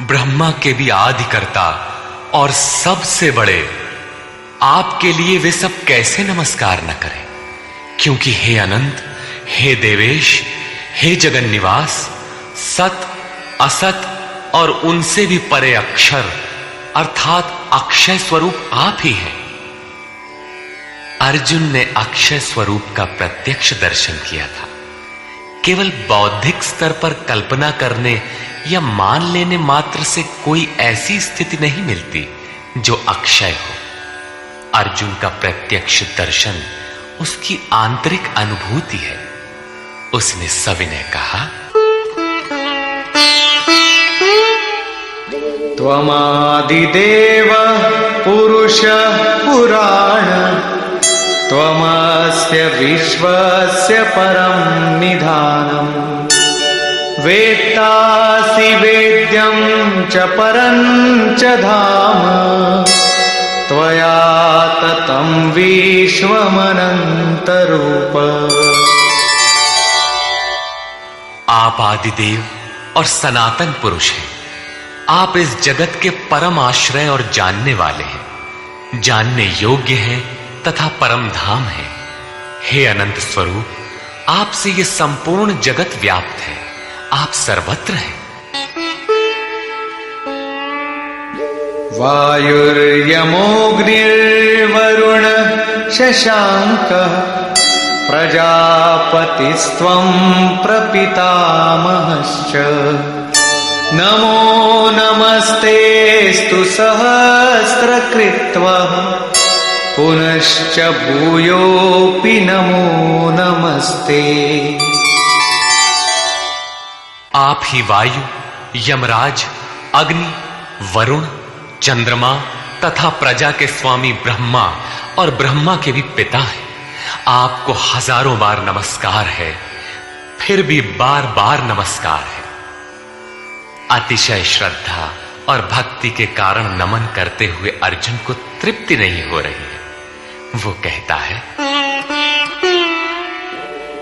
ब्रह्मा के भी आदिकर्ता और सबसे बड़े, आपके लिए वे सब कैसे नमस्कार न करें, क्योंकि हे अनंत, हे देवेश, हे जगन्निवास, सत, असत और उनसे भी परे अक्षर अर्थात अक्षय स्वरूप आप ही हैं। अर्जुन ने अक्षय स्वरूप का प्रत्यक्ष दर्शन किया था। केवल बौद्धिक स्तर पर कल्पना करने या मान लेने मात्र से कोई ऐसी स्थिति नहीं मिलती जो अक्षय हो। अर्जुन का प्रत्यक्ष दर्शन उसकी आंतरिक अनुभूति है। उसने सविनय कहा, त्वमादिदेव पुरुषः पुराण त्वमस्य विश्वस्य परं निधानम् वेत्तासि वेद्यं च परं च धाम त्वया ततं विश्वमनन्तरूप। आप आदिदेव और सनातन पुरुष हैं। आप इस जगत के परम आश्रय और जानने वाले हैं, जानने योग्य हैं तथा परम धाम है। हे अनंत स्वरूप, आपसे ये संपूर्ण जगत व्याप्त है, आप सर्वत्र हैं। वायुर्यमोऽग्निर्वरुण शशाङ्कः प्रजापतिस्त्वं प्रपितामहश्च नमो नमस्तेऽस्तु सहस्रकृत्वः पुनश्च भूयोऽपि नमो नमस्ते। आप ही वायु, यमराज, अग्नि, वरुण, चंद्रमा तथा प्रजा के स्वामी ब्रह्मा और ब्रह्मा के भी पिता हैं। आपको हजारों बार नमस्कार है, फिर भी बार बार नमस्कार है। अतिशय श्रद्धा और भक्ति के कारण नमन करते हुए अर्जुन को तृप्ति नहीं हो रही है। वो कहता है,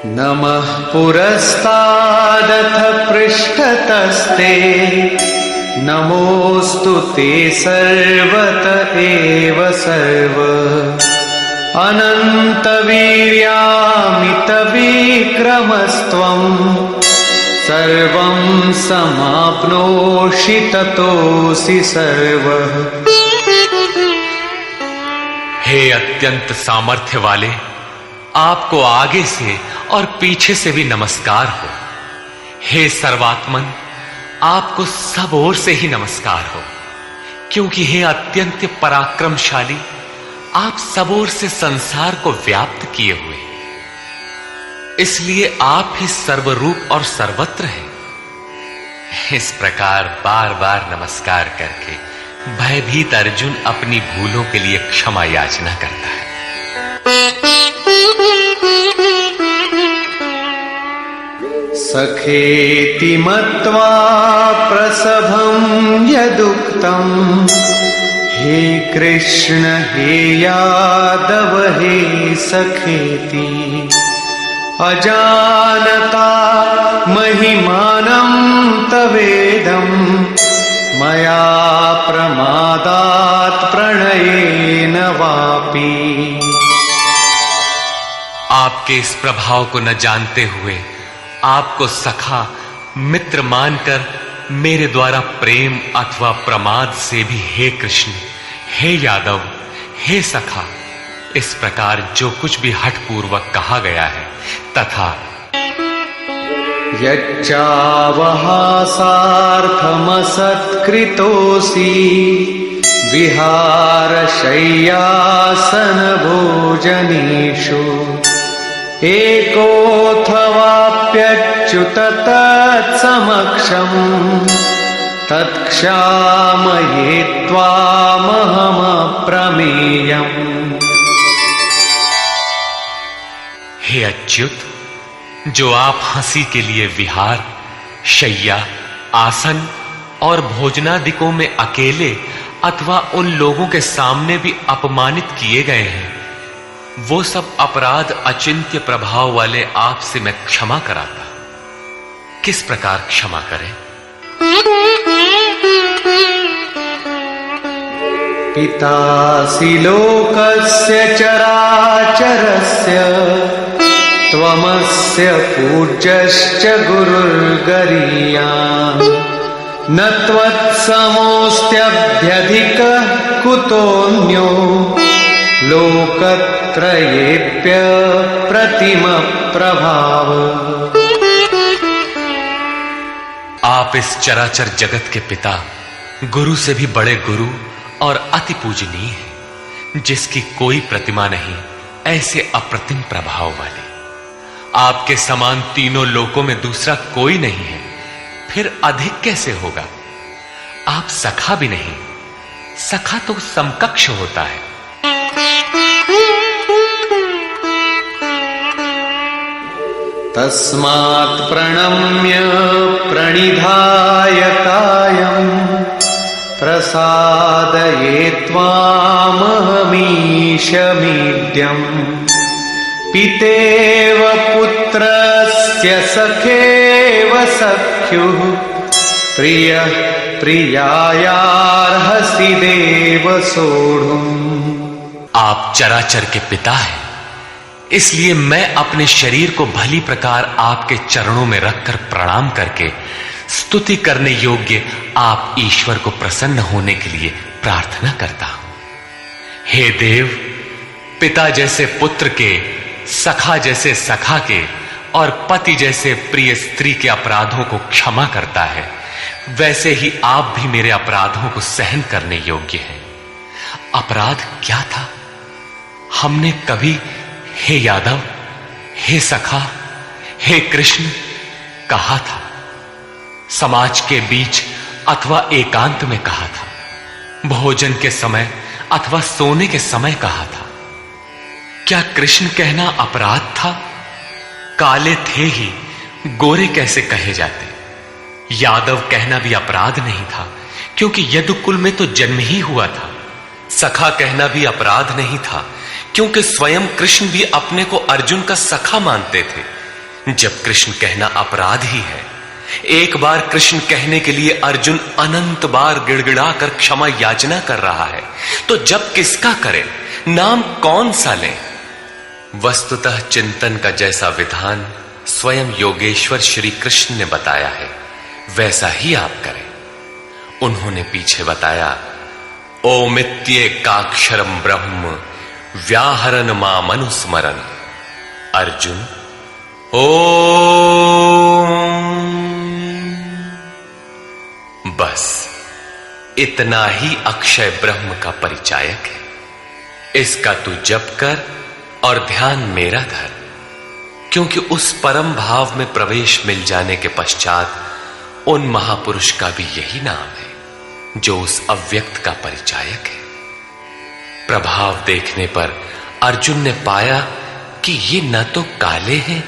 नमः पुरस्तादथ पृष्ठतस्ते नमोऽस्तु ते सर्वत एव सर्व अनन्तवीर्यामितविक्रमस्त्वं सर्वं समाप्नोषि ततोऽसि सर्वः। हे अत्यंत सामर्थ्य वाले, आपको आगे से और पीछे से भी नमस्कार हो। हे सर्वात्मन, आपको सब ओर से ही नमस्कार हो, क्योंकि हे अत्यंत पराक्रमशाली, आप सब ओर से संसार को व्याप्त किए हुए, इसलिए आप ही सर्वरूप और सर्वत्र हैं। इस प्रकार बार बार नमस्कार करके भयभीत अर्जुन अपनी भूलों के लिए क्षमा याचना करता है। सखेति मत्वा प्रसभं यदुक्तं हे कृष्ण हे यादव हे सखेति अजानता महिमानं तवेदं मया प्रमादात् प्रणयेन वापि। आपके इस प्रभाव को न जानते हुए आपको सखा मित्र मानकर मेरे द्वारा प्रेम अथवा प्रमाद से भी हे कृष्ण, हे यादव, हे सखा, इस प्रकार जो कुछ भी हठपूर्वक कहा गया है तथा यच्चावहासार्थमसत्कृतोऽसि विहारशय्यासन भोजनेषु एकोऽथवाप्यच्युत तत्समक्षम् तत्क्षामये त्वामहमप्रमेयम्। हे अच्युत, जो आप हंसी के लिए विहार, शैया, आसन और भोजनादिकों में अकेले अथवा उन लोगों के सामने भी अपमानित किए गए हैं, वो सब अपराध अचिंत्य प्रभाव वाले आपसे मैं क्षमा कराता। किस प्रकार क्षमा करें? पितासि लोकस्य चराचरस्य त्वमस्य पूज्यश्च गुरुर्गरीयान् न त्वत्समोऽस्त्यभ्यधिकः कुतोऽन्यो लोकत्रयेऽप्य प्रतिमप्रभाव। आप इस चराचर जगत के पिता, गुरु से भी बड़े गुरु और अति पूजनीय हैं, जिसकी कोई प्रतिमा नहीं, ऐसे अप्रतिम प्रभाव वाले। आपके समान तीनों लोकों में दूसरा कोई नहीं है, फिर अधिक कैसे होगा? आप सखा भी नहीं, सखा तो समकक्ष होता है। तस्मात् प्रणम्य प्रणिधाय कायं प्रसादये त्वामहमीशमीड्यम्। पितेव पुत्रस्य सखेव सख्युः प्रियः प्रियायार्हसि देव सोढुम्। आप चराचर के पिता हैं, इसलिए मैं अपने शरीर को भली प्रकार आपके चरणों में रखकर प्रणाम करके स्तुति करने योग्य आप ईश्वर को प्रसन्न होने के लिए प्रार्थना करता हूं। हे देव, पिता जैसे पुत्र के, सखा जैसे सखा के और पति जैसे प्रिय स्त्री के अपराधों को क्षमा करता है, वैसे ही आप भी मेरे अपराधों को सहन करने योग्य हैं। अपराध क्या था? हमने कभी हे यादव, हे सखा, हे कृष्ण कहा था? समाज के बीच अथवा एकांत में कहा था? भोजन के समय अथवा सोने के समय कहा था? क्या कृष्ण कहना अपराध था? काले थे ही, गोरे कैसे कहे जाते? यादव कहना भी अपराध नहीं था, क्योंकि यदुकुल में तो जन्म ही हुआ था। सखा कहना भी अपराध नहीं था, क्योंकि स्वयं कृष्ण भी अपने को अर्जुन का सखा मानते थे। जब कृष्ण कहना अपराध ही है, एक बार कृष्ण कहने के लिए अर्जुन अनंत बार गिड़गिड़ा कर क्षमा याचना कर रहा है, तो जब किसका करे, नाम कौन सा ले? वस्तुतः चिंतन का जैसा विधान स्वयं योगेश्वर श्री कृष्ण ने बताया है, वैसा ही आप करें। उन्होंने पीछे बताया, ओमित्येकाक्षरम ब्रह्म व्याहरन मां मनुस्मरन। अर्जुन, ओम, बस इतना ही अक्षय ब्रह्म का परिचायक है। इसका तू जप कर और ध्यान मेरा धर, क्योंकि उस परम भाव में प्रवेश मिल जाने के पश्चात उन महापुरुष का भी यही नाम है, जो उस अव्यक्त का परिचायक है। प्रभाव देखने पर अर्जुन ने पाया कि ये न तो काले हैं,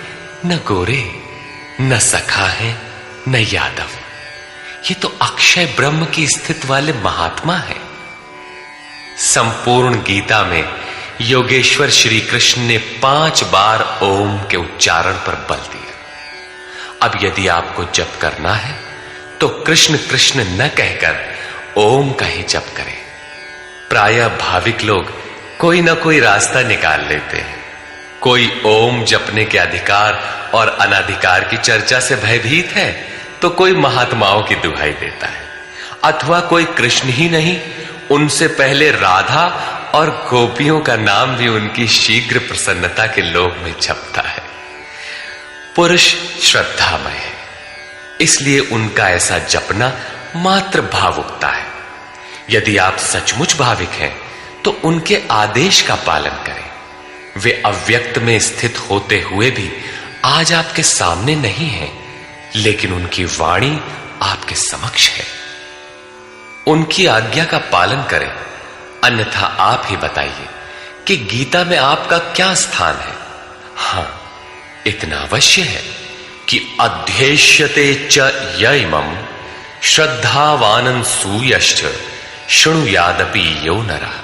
न गोरे, न सखा है, न यादव, ये तो अक्षय ब्रह्म की स्थिति वाले महात्मा है। संपूर्ण गीता में योगेश्वर श्री कृष्ण ने 5 बार ओम के उच्चारण पर बल दिया। अब यदि आपको जप करना है तो कृष्ण कृष्ण न कहकर ओम का ही जप करें। प्रायः भाविक लोग कोई ना कोई रास्ता निकाल लेते हैं। कोई ओम जपने के अधिकार और अनाधिकार की चर्चा से भयभीत है तो कोई महात्माओं की दुहाई देता है, अथवा कोई कृष्ण ही नहीं, उनसे पहले राधा और गोपियों का नाम भी उनकी शीघ्र प्रसन्नता के लोभ में छपता है। पुरुष श्रद्धामय है, इसलिए उनका ऐसा जपना मात्र भावुकता है। यदि आप सचमुच भाविक हैं तो उनके आदेश का पालन करें। वे अव्यक्त में स्थित होते हुए भी आज आपके सामने नहीं हैं, लेकिन उनकी वाणी आपके समक्ष है। उनकी आज्ञा का पालन करें, अन्यथा आप ही बताइए कि गीता में आपका क्या स्थान है। हां, इतना अवश्य है कि अध्येष्यते च यइमं श्रद्धावानन् सूयश्च शृणुयादपि यो नरः।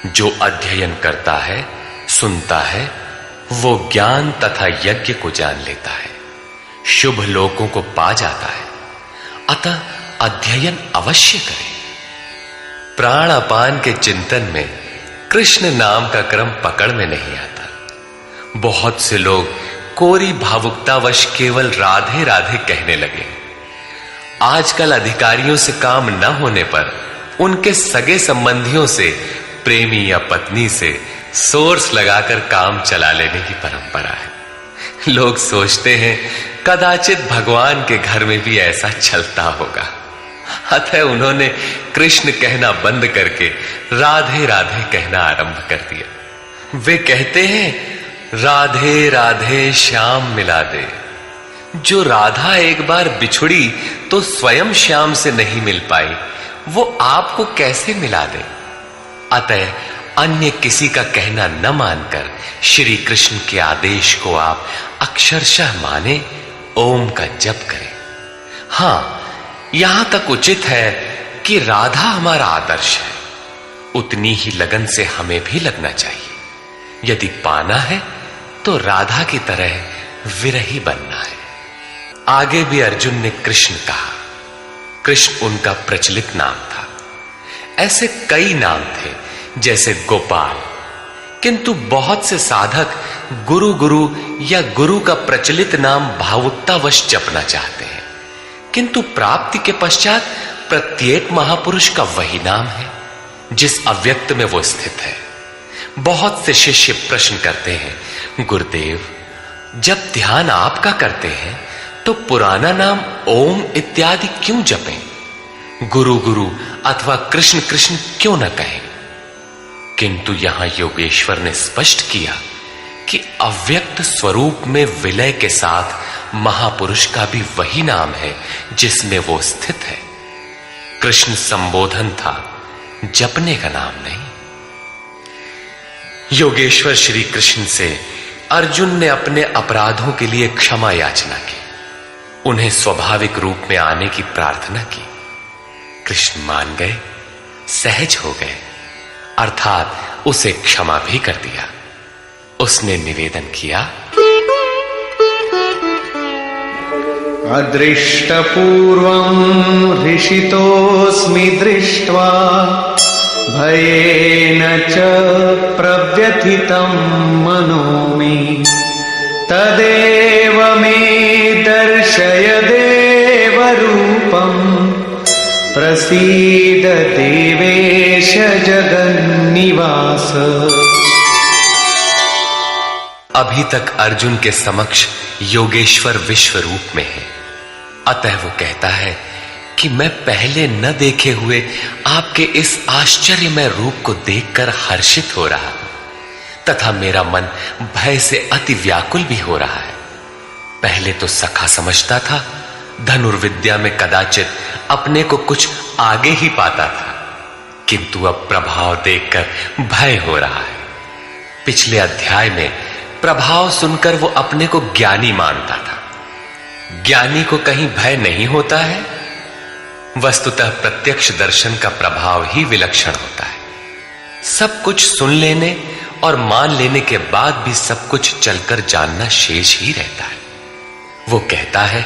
जो अध्ययन करता है, सुनता है, वो ज्ञान तथा यज्ञ को जान लेता है, शुभ लोकों को पा जाता है। अतः अध्ययन अवश्य करें। प्राण अपान के चिंतन में कृष्ण नाम का क्रम पकड़ में नहीं आता। बहुत से लोग कोरी भावुकतावश केवल राधे राधे कहने लगे। आजकल अधिकारियों से काम न होने पर उनके सगे संबंधियों से, प्रेमी या पत्नी से सोर्स लगाकर काम चला लेने की परंपरा है। लोग सोचते हैं कदाचित भगवान के घर में भी ऐसा चलता होगा, अतः उन्होंने कृष्ण कहना बंद करके राधे राधे कहना आरंभ कर दिया। वे कहते हैं राधे राधे श्याम मिला दे। जो राधा एक बार बिछुड़ी तो स्वयं श्याम से नहीं मिल पाई, वो आपको कैसे मिला दे। अतः अन्य किसी का कहना न मानकर श्री कृष्ण के आदेश को आप अक्षरशः माने, ओम का जप करें। हां, यहां तक उचित है कि राधा हमारा आदर्श है, उतनी ही लगन से हमें भी लगना चाहिए। यदि पाना है तो राधा की तरह विरही बनना है। आगे भी अर्जुन ने कृष्ण कहा। कृष्ण उनका प्रचलित नाम था। ऐसे कई नाम थे जैसे गोपाल, किंतु बहुत से साधक गुरु गुरु या गुरु का प्रचलित नाम भावुकतावश जपना चाहते हैं, किंतु प्राप्ति के पश्चात प्रत्येक महापुरुष का वही नाम है जिस अव्यक्त में वो स्थित है। बहुत से शिष्य प्रश्न करते हैं, गुरुदेव, जब ध्यान आपका करते हैं तो पुराना नाम ओम इत्यादि क्यों जपें? गुरु गुरु अथवा कृष्ण कृष्ण क्यों न कहें? किंतु यहां योगेश्वर ने स्पष्ट किया कि अव्यक्त स्वरूप में विलय के साथ महापुरुष का भी वही नाम है जिसमें वो स्थित है। कृष्ण संबोधन था, जपने का नाम नहीं। योगेश्वर श्री कृष्ण से अर्जुन ने अपने अपराधों के लिए क्षमा याचना की, उन्हें स्वाभाविक रूप में आने की प्रार्थना की। कृष्ण मान गए, सहज हो गए, अर्थात उसे क्षमा भी कर दिया। उसने निवेदन किया, अदृष्टपूर्वं हृषितोऽस्मि दृष्ट्वा भयेन च प्रव्यथितं मनो मे तदेव मे दर्शय देवरूपं प्रसीद देवेश जगन्निवास। अभी तक अर्जुन के समक्ष योगेश्वर विश्व रूप में है, अतः वो कहता है कि मैं पहले न देखे हुए आपके इस आश्चर्यमय रूप को देखकर हर्षित हो रहा हूं, तथा मेरा मन भय से अति व्याकुल भी हो रहा है। पहले तो सखा समझता था, धनुर्विद्या में कदाचित अपने को कुछ आगे ही पाता था, किंतु अब प्रभाव देखकर भय हो रहा है। पिछले अध्याय में प्रभाव सुनकर वो अपने को ज्ञानी मानता था। ज्ञानी को कहीं भय नहीं होता है। वस्तुतः प्रत्यक्ष दर्शन का प्रभाव ही विलक्षण होता है। सब कुछ सुन लेने और मान लेने के बाद भी सब कुछ चलकर जानना शेष ही रहता है। वो कहता है,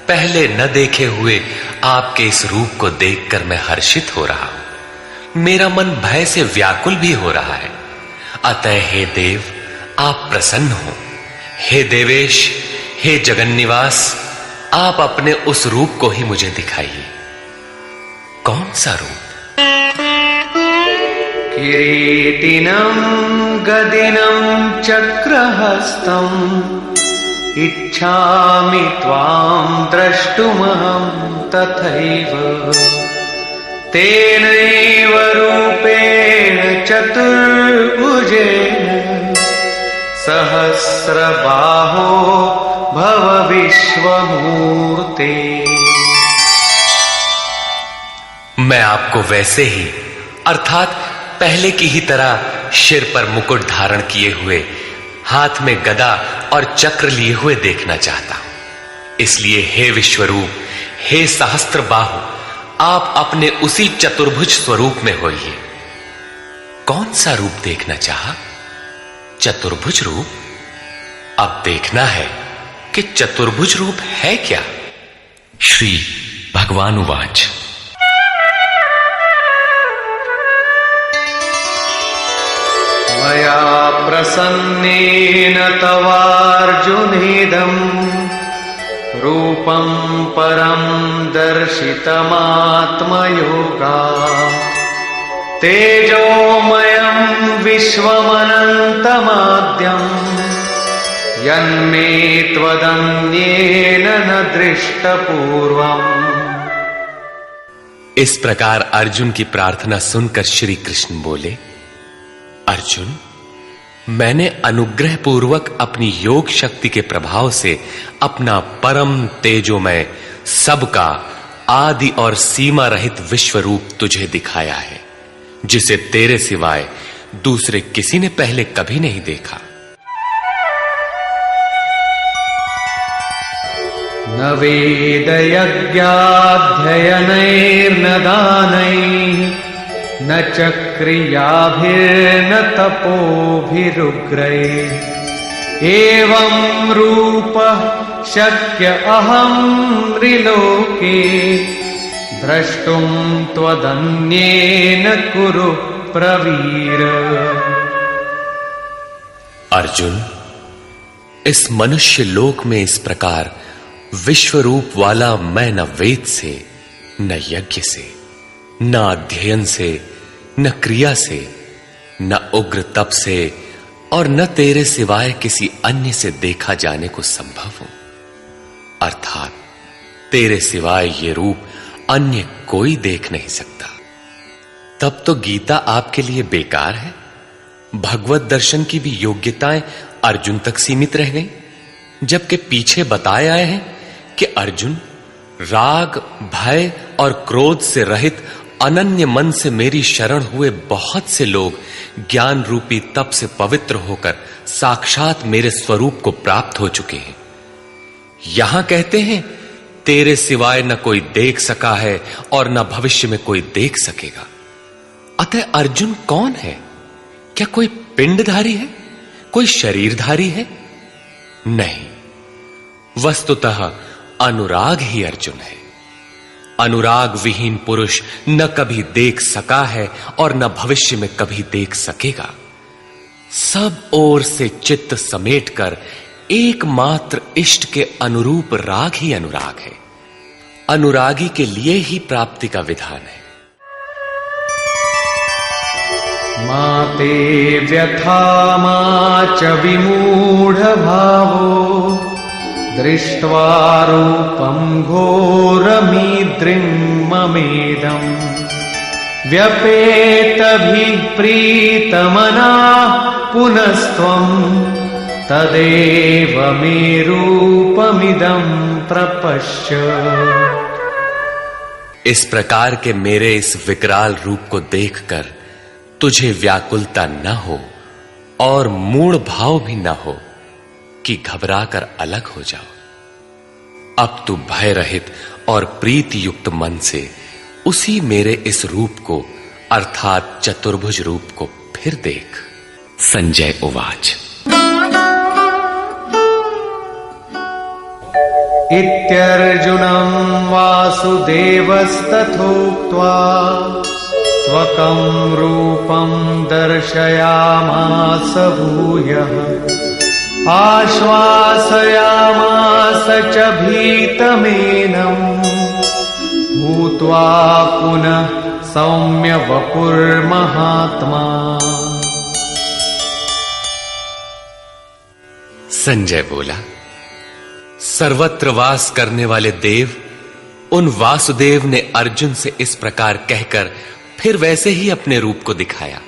पहले न देखे हुए आपके इस रूप को देखकर मैं हर्षित हो रहा हूं, मेरा मन भय से व्याकुल भी हो रहा है। अतः हे देव, आप प्रसन्न हो। हे देवेश, हे जगन्निवास, आप अपने उस रूप को ही मुझे दिखाइए। कौन सा रूप? किरीटिनं गदिनं चक्रहस्तम् इच्छामि त्वां द्रष्टुमहं तथैव। तेनैव रूपेण चतुर्भुजेन सहस्रबाहो भव विश्वमूर्ते। मैं आपको वैसे ही, अर्थात पहले की ही तरह सिर पर मुकुट धारण किए हुए, हाथ में गदा और चक्र लिए हुए देखना चाहता हूं। इसलिए हे विश्वरूप, हे सहस्त्र बाहु, आप अपने उसी चतुर्भुज स्वरूप में होइए। कौन सा रूप देखना चाहा? चतुर्भुज रूप? अब देखना है कि चतुर्भुज रूप है क्या। श्री भगवान उवाच। मया प्रसन्नेन तवार्जुनेदं रूपं परं दर्शितमात्मयोगात्। तेजोमयं विश्वमनन्तमाद्यं यन्मे त्वदन्येन न दृष्टपूर्वम्। इस प्रकार अर्जुन की प्रार्थना सुनकर श्री कृष्ण बोले, अर्जुन, मैंने अनुग्रह पूर्वक अपनी योग शक्ति के प्रभाव से अपना परम तेजोमय, सबका आदि और सीमा रहित विश्व रूप तुझे दिखाया है, जिसे तेरे सिवाय दूसरे किसी ने पहले कभी नहीं देखा। न वेदयज्ञाध्ययनैर्न दानैः न च क्रियाभिर्न तपोभिरुग्रैः एवं रूपः शक्य अहं त्रिलोके द्रष्टुं त्वदन्येन कुरु प्रवीर। अर्जुन, इस मनुष्य लोक में इस प्रकार विश्व रूप वाला मैं न वेद से, न यज्ञ से, न अध्ययन से, न क्रिया से, न उग्र तप से और न तेरे सिवाय किसी अन्य से देखा जाने को संभव हूं। अर्थात तेरे सिवाय ये रूप अन्य कोई देख नहीं सकता। तब तो गीता आपके लिए बेकार है। भगवत दर्शन की भी योग्यताएं अर्जुन तक सीमित रह गई, जबकि पीछे बताए आए हैं कि अर्जुन, राग, भय और क्रोध से रहित अनन्य मन से मेरी शरण हुए बहुत से लोग ज्ञान रूपी तप से पवित्र होकर साक्षात मेरे स्वरूप को प्राप्त हो चुके हैं। यहां कहते हैं तेरे सिवाय न कोई देख सका है और न भविष्य में कोई देख सकेगा। अतः अर्जुन कौन है? क्या कोई पिंडधारी है? कोई शरीरधारी है? नहीं, वस्तुतः अनुराग ही अर्जुन है। अनुराग विहीन पुरुष न कभी देख सका है और न भविष्य में कभी देख सकेगा। सब ओर से चित्त समेटकर एकमात्र इष्ट के अनुरूप राग ही अनुराग है। अनुरागी के लिए ही प्राप्ति का विधान है। माते व्यथा मा च विमूढ़ भावो दृष्ट्वा रूपं घोरमीद्रिं ममेदम् व्यपेतभिः प्रीतमनाः पुनस्त्वं तदेव मे रूपमिदं प्रपश्य। इस प्रकार के मेरे इस विकराल रूप को देखकर तुझे व्याकुलता न हो और मूढ़ भाव भी न हो कि घबराकर अलग हो जाओ। अब तू भय रहित और प्रीति युक्त मन से उसी मेरे इस रूप को अर्थात चतुर्भुज रूप को फिर देख। संजय उवाच। इत्यर्जुनं वासुदेवस्तथोक्त्वा स्वकं रूपं दर्शयामास भूयः आश्वासयामास च भीतमेनम् भूत्वा पुनः सौम्य वपुर्महात्मा। संजय बोला, सर्वत्र वास करने वाले देव उन वासुदेव ने अर्जुन से इस प्रकार कहकर फिर वैसे ही अपने रूप को दिखाया।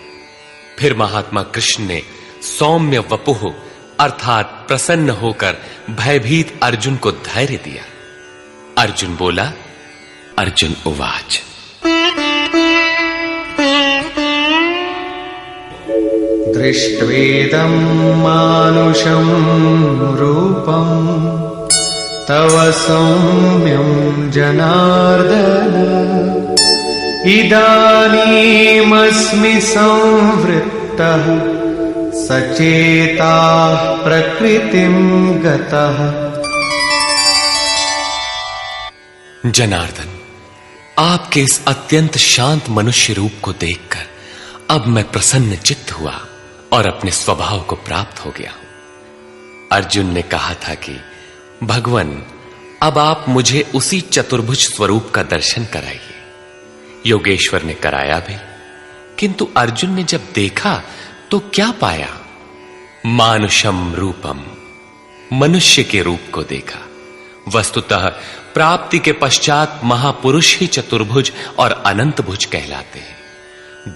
फिर महात्मा कृष्ण ने सौम्य वपुः अर्थात प्रसन्न होकर भयभीत अर्जुन को धैर्य दिया। अर्जुन बोला, अर्जुन उवाच, दृष्ट्वेदं मानुषं रूपं तव सौम्यं जनार्दन इदानीमस्मि संवृत्तः सचेताः प्रकृतिं गतः। जनार्दन, आपके इस अत्यंत शांत मनुष्य रूप को देखकर अब मैं प्रसन्न चित्त हुआ और अपने स्वभाव को प्राप्त हो गया हूं। अर्जुन ने कहा था कि भगवान, अब आप मुझे उसी चतुर्भुज स्वरूप का दर्शन कराइए। योगेश्वर ने कराया भी, किंतु अर्जुन ने जब देखा तो क्या पाया? मानुषम रूपम, मनुष्य के रूप को देखा। वस्तुतः प्राप्ति के पश्चात महापुरुष ही चतुर्भुज और अनंत भुज कहलाते हैं।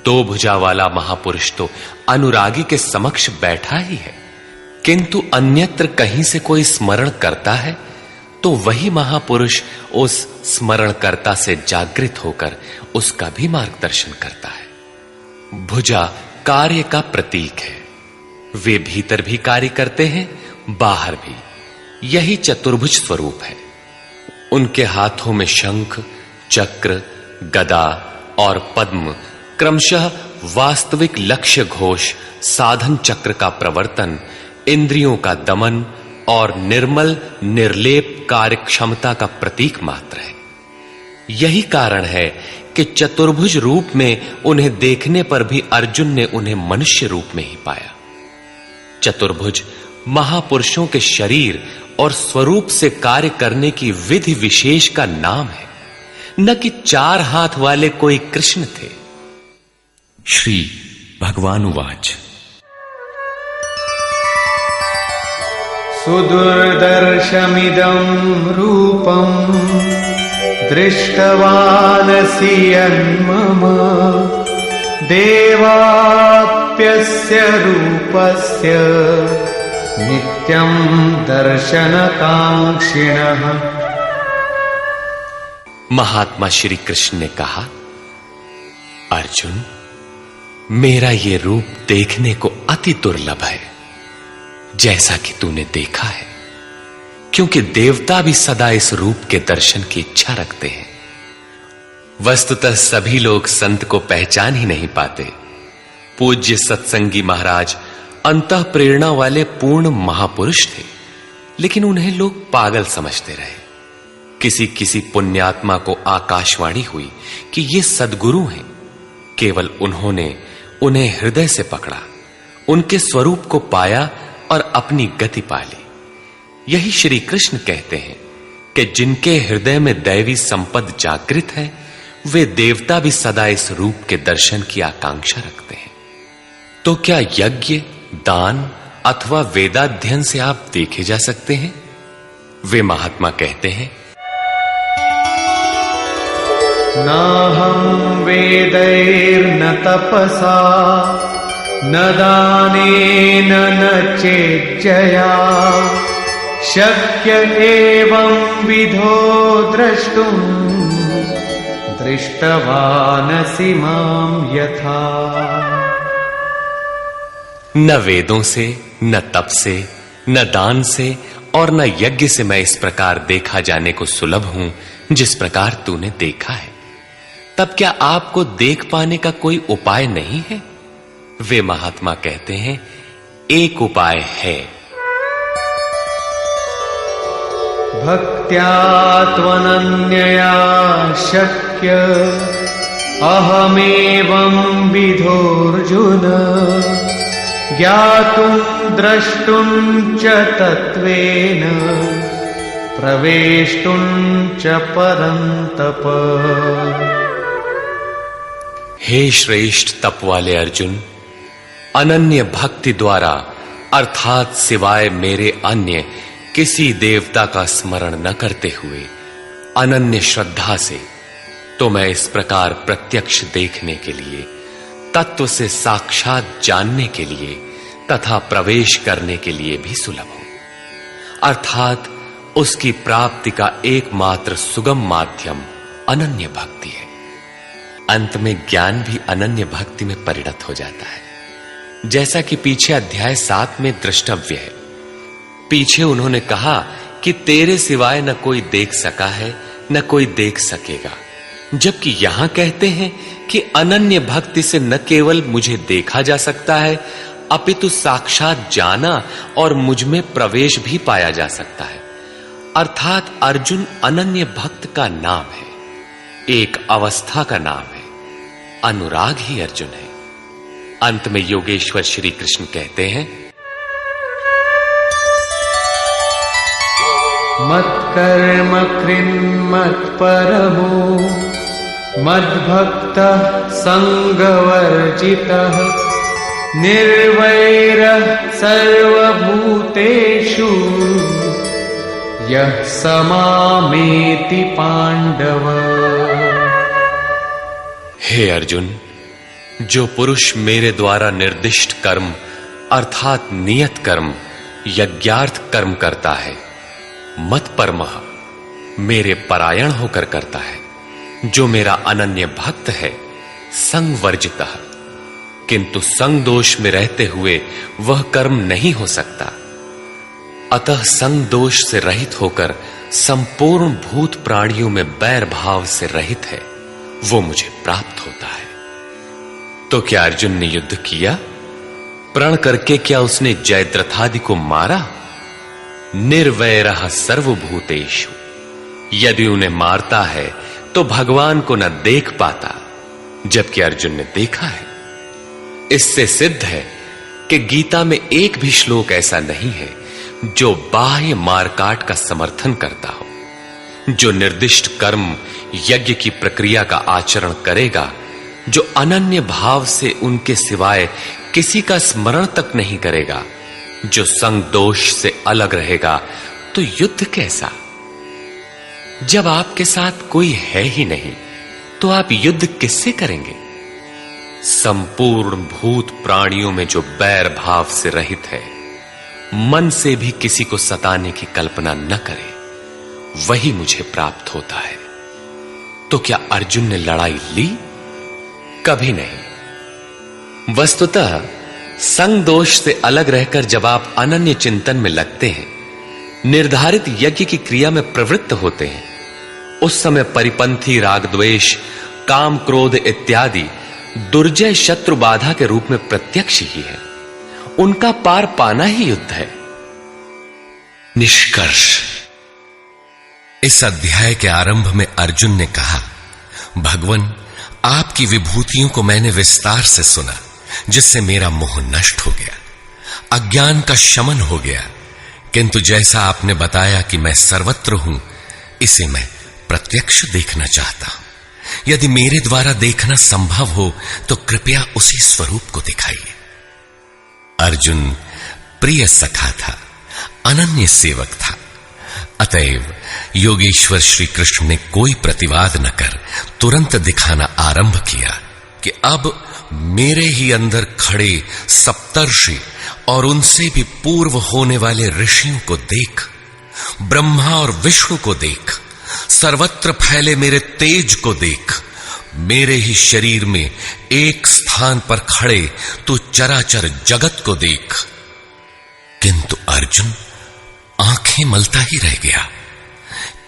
दो भुजा वाला महापुरुष तो अनुरागी के समक्ष बैठा ही है, किंतु अन्यत्र कहीं से कोई स्मरण करता है तो वही महापुरुष उस स्मरणकर्ता से जागृत होकर उसका भी मार्गदर्शन करता है। भुजा कार्य का प्रतीक है। वे भीतर भी कार्य करते हैं, बाहर भी। यही चतुर्भुज स्वरूप है। उनके हाथों में शंख, चक्र, गदा और पद्म क्रमशः वास्तविक लक्ष्य घोष, साधन चक्र का प्रवर्तन, इंद्रियों का दमन और निर्मल निर्लेप कार्य क्षमता का प्रतीक मात्र है। यही कारण है कि चतुर्भुज रूप में उन्हें देखने पर भी अर्जुन ने उन्हें मनुष्य रूप में ही पाया। चतुर्भुज महापुरुषों के शरीर और स्वरूप से कार्य करने की विधि विशेष का नाम है, न कि चार हाथ वाले कोई कृष्ण थे। श्री भगवान उवाच, सुदुर्दर्शमिदं रूपं दृष्टवानसि यन्मम देवाप्यस्य रूपस्य नित्यं दर्शनकांक्षिणः। महात्मा श्री कृष्ण ने कहा, अर्जुन, मेरा ये रूप देखने को अति दुर्लभ है, जैसा कि तूने देखा है, क्योंकि देवता भी सदा इस रूप के दर्शन की इच्छा रखते हैं। वस्तुतः सभी लोग संत को पहचान ही नहीं पाते। पूज्य सत्संगी महाराज अंतः प्रेरणा वाले पूर्ण महापुरुष थे, लेकिन उन्हें लोग पागल समझते रहे। किसी किसी पुण्यात्मा को आकाशवाणी हुई कि ये सद्गुरु हैं। केवल उन्होंने उन्हें हृदय से पकड़ा, उनके स्वरूप को पाया और अपनी गति पा ली। यही श्री कृष्ण कहते हैं कि जिनके हृदय में दैवी संपद जागृत है, वे देवता भी सदा इस रूप के दर्शन की आकांक्षा रखते हैं। तो क्या यज्ञ, दान अथवा वेदाध्ययन से आप देखे जा सकते हैं? वे महात्मा कहते हैं, नाहं वेदैर्न तपसा न दानेन न चेज्जया शक्य एवं विधो द्रष्टुम् दृष्टवानसि मां यथा। न वेदों से, न तप से, न दान से और न यज्ञ से मैं इस प्रकार देखा जाने को सुलभ हूं जिस प्रकार तूने देखा है। तब क्या आपको देख पाने का कोई उपाय नहीं है? वे महात्मा कहते हैं, एक उपाय है। भक्त्या त्वनन्यया शक्य अहमेवं विधोऽर्जुन ज्ञातुं द्रष्टुं च तत्त्वेन प्रवेष्टुं च परन्तप। हे श्रेष्ठ तप वाले अर्जुन, अनन्य भक्ति द्वारा अर्थात सिवाय मेरे अन्य किसी देवता का स्मरण न करते हुए अनन्य श्रद्धा से तो मैं इस प्रकार प्रत्यक्ष देखने के लिए, तत्व से साक्षात जानने के लिए तथा प्रवेश करने के लिए भी सुलभ हूं। अर्थात उसकी प्राप्ति का एकमात्र सुगम माध्यम अनन्य भक्ति है। अंत में ज्ञान भी अनन्य भक्ति में परिणत हो जाता है, जैसा कि पीछे अध्याय 7 में द्रष्टव्य है। पीछे उन्होंने कहा कि तेरे सिवाय न कोई देख सका है न कोई देख सकेगा, जबकि यहां कहते हैं कि अनन्य भक्ति से न केवल मुझे देखा जा सकता है अपितु साक्षात जाना और मुझ में प्रवेश भी पाया जा सकता है। अर्थात अर्जुन अनन्य भक्त का नाम है, एक अवस्था का नाम है। अनुराग ही अर्जुन है। अंत में योगेश्वर श्री कृष्ण कहते हैं, मत्कर्म कृन्मत्परमो मद्भक्तः संगवर्जितः निर्वैरः सर्वभूतेषु यः स मामेति पांडव। हे अर्जुन, जो पुरुष मेरे द्वारा निर्दिष्ट कर्म अर्थात नियत कर्म यज्ञार्थ कर्म करता है, मत्परमः मेरे परायण होकर करता है, जो मेरा अनन्य भक्त है, संगवर्जितः किंतु संग दोष में रहते हुए वह कर्म नहीं हो सकता, अतः संग दोष से रहित होकर संपूर्ण भूत प्राणियों में बैर भाव से रहित है, वो मुझे प्राप्त होता है। तो क्या अर्जुन ने युद्ध किया? प्रण करके क्या उसने जयद्रथादि को मारा? निर्वैरः सर्वभूतेषु, यदि उन्हें मारता है तो भगवान को न देख पाता, जबकि अर्जुन ने देखा है। इससे सिद्ध है कि गीता में एक भी श्लोक ऐसा नहीं है जो बाह्य मारकाट का समर्थन करता हो। जो निर्दिष्ट कर्म यज्ञ की प्रक्रिया का आचरण करेगा, जो अनन्य भाव से उनके सिवाय किसी का स्मरण तक नहीं करेगा, जो संग दोष से अलग रहेगा, तो युद्ध कैसा? जब आपके साथ कोई है ही नहीं तो आप युद्ध किससे करेंगे? संपूर्ण भूत प्राणियों में जो बैर भाव से रहित है, मन से भी किसी को सताने की कल्पना न करे, वही मुझे प्राप्त होता है। तो क्या अर्जुन ने लड़ाई ली? कभी नहीं। वस्तुतः संग दोष से अलग रहकर जब आप अनन्य चिंतन में लगते हैं, निर्धारित यज्ञ की क्रिया में प्रवृत्त होते हैं, उस समय परिपंथी राग द्वेष काम क्रोध इत्यादि दुर्जय शत्रु बाधा के रूप में प्रत्यक्ष ही है। उनका पार पाना ही युद्ध है। निष्कर्ष, इस अध्याय के आरंभ में अर्जुन ने कहा, भगवन, आपकी विभूतियों को मैंने विस्तार से सुना, जिससे मेरा मोह नष्ट हो गया, अज्ञान का शमन हो गया। किंतु जैसा आपने बताया कि मैं सर्वत्र हूं, इसे मैं प्रत्यक्ष देखना चाहता हूं। यदि मेरे द्वारा देखना संभव हो तो कृपया उसी स्वरूप को दिखाइए। अर्जुन प्रिय सखा था, अनन्य सेवक था। अतएव योगेश्वर श्री कृष्ण ने कोई प्रतिवाद न कर तुरंत दिखाना आरंभ किया कि अब मेरे ही अंदर खड़े सप्तर्षि और उनसे भी पूर्व होने वाले ऋषियों को देख, ब्रह्मा और विष्णु को देख, सर्वत्र फैले मेरे तेज को देख, मेरे ही शरीर में एक स्थान पर खड़े तू चराचर जगत को देख। किंतु अर्जुन आंखें मलता ही रह गया।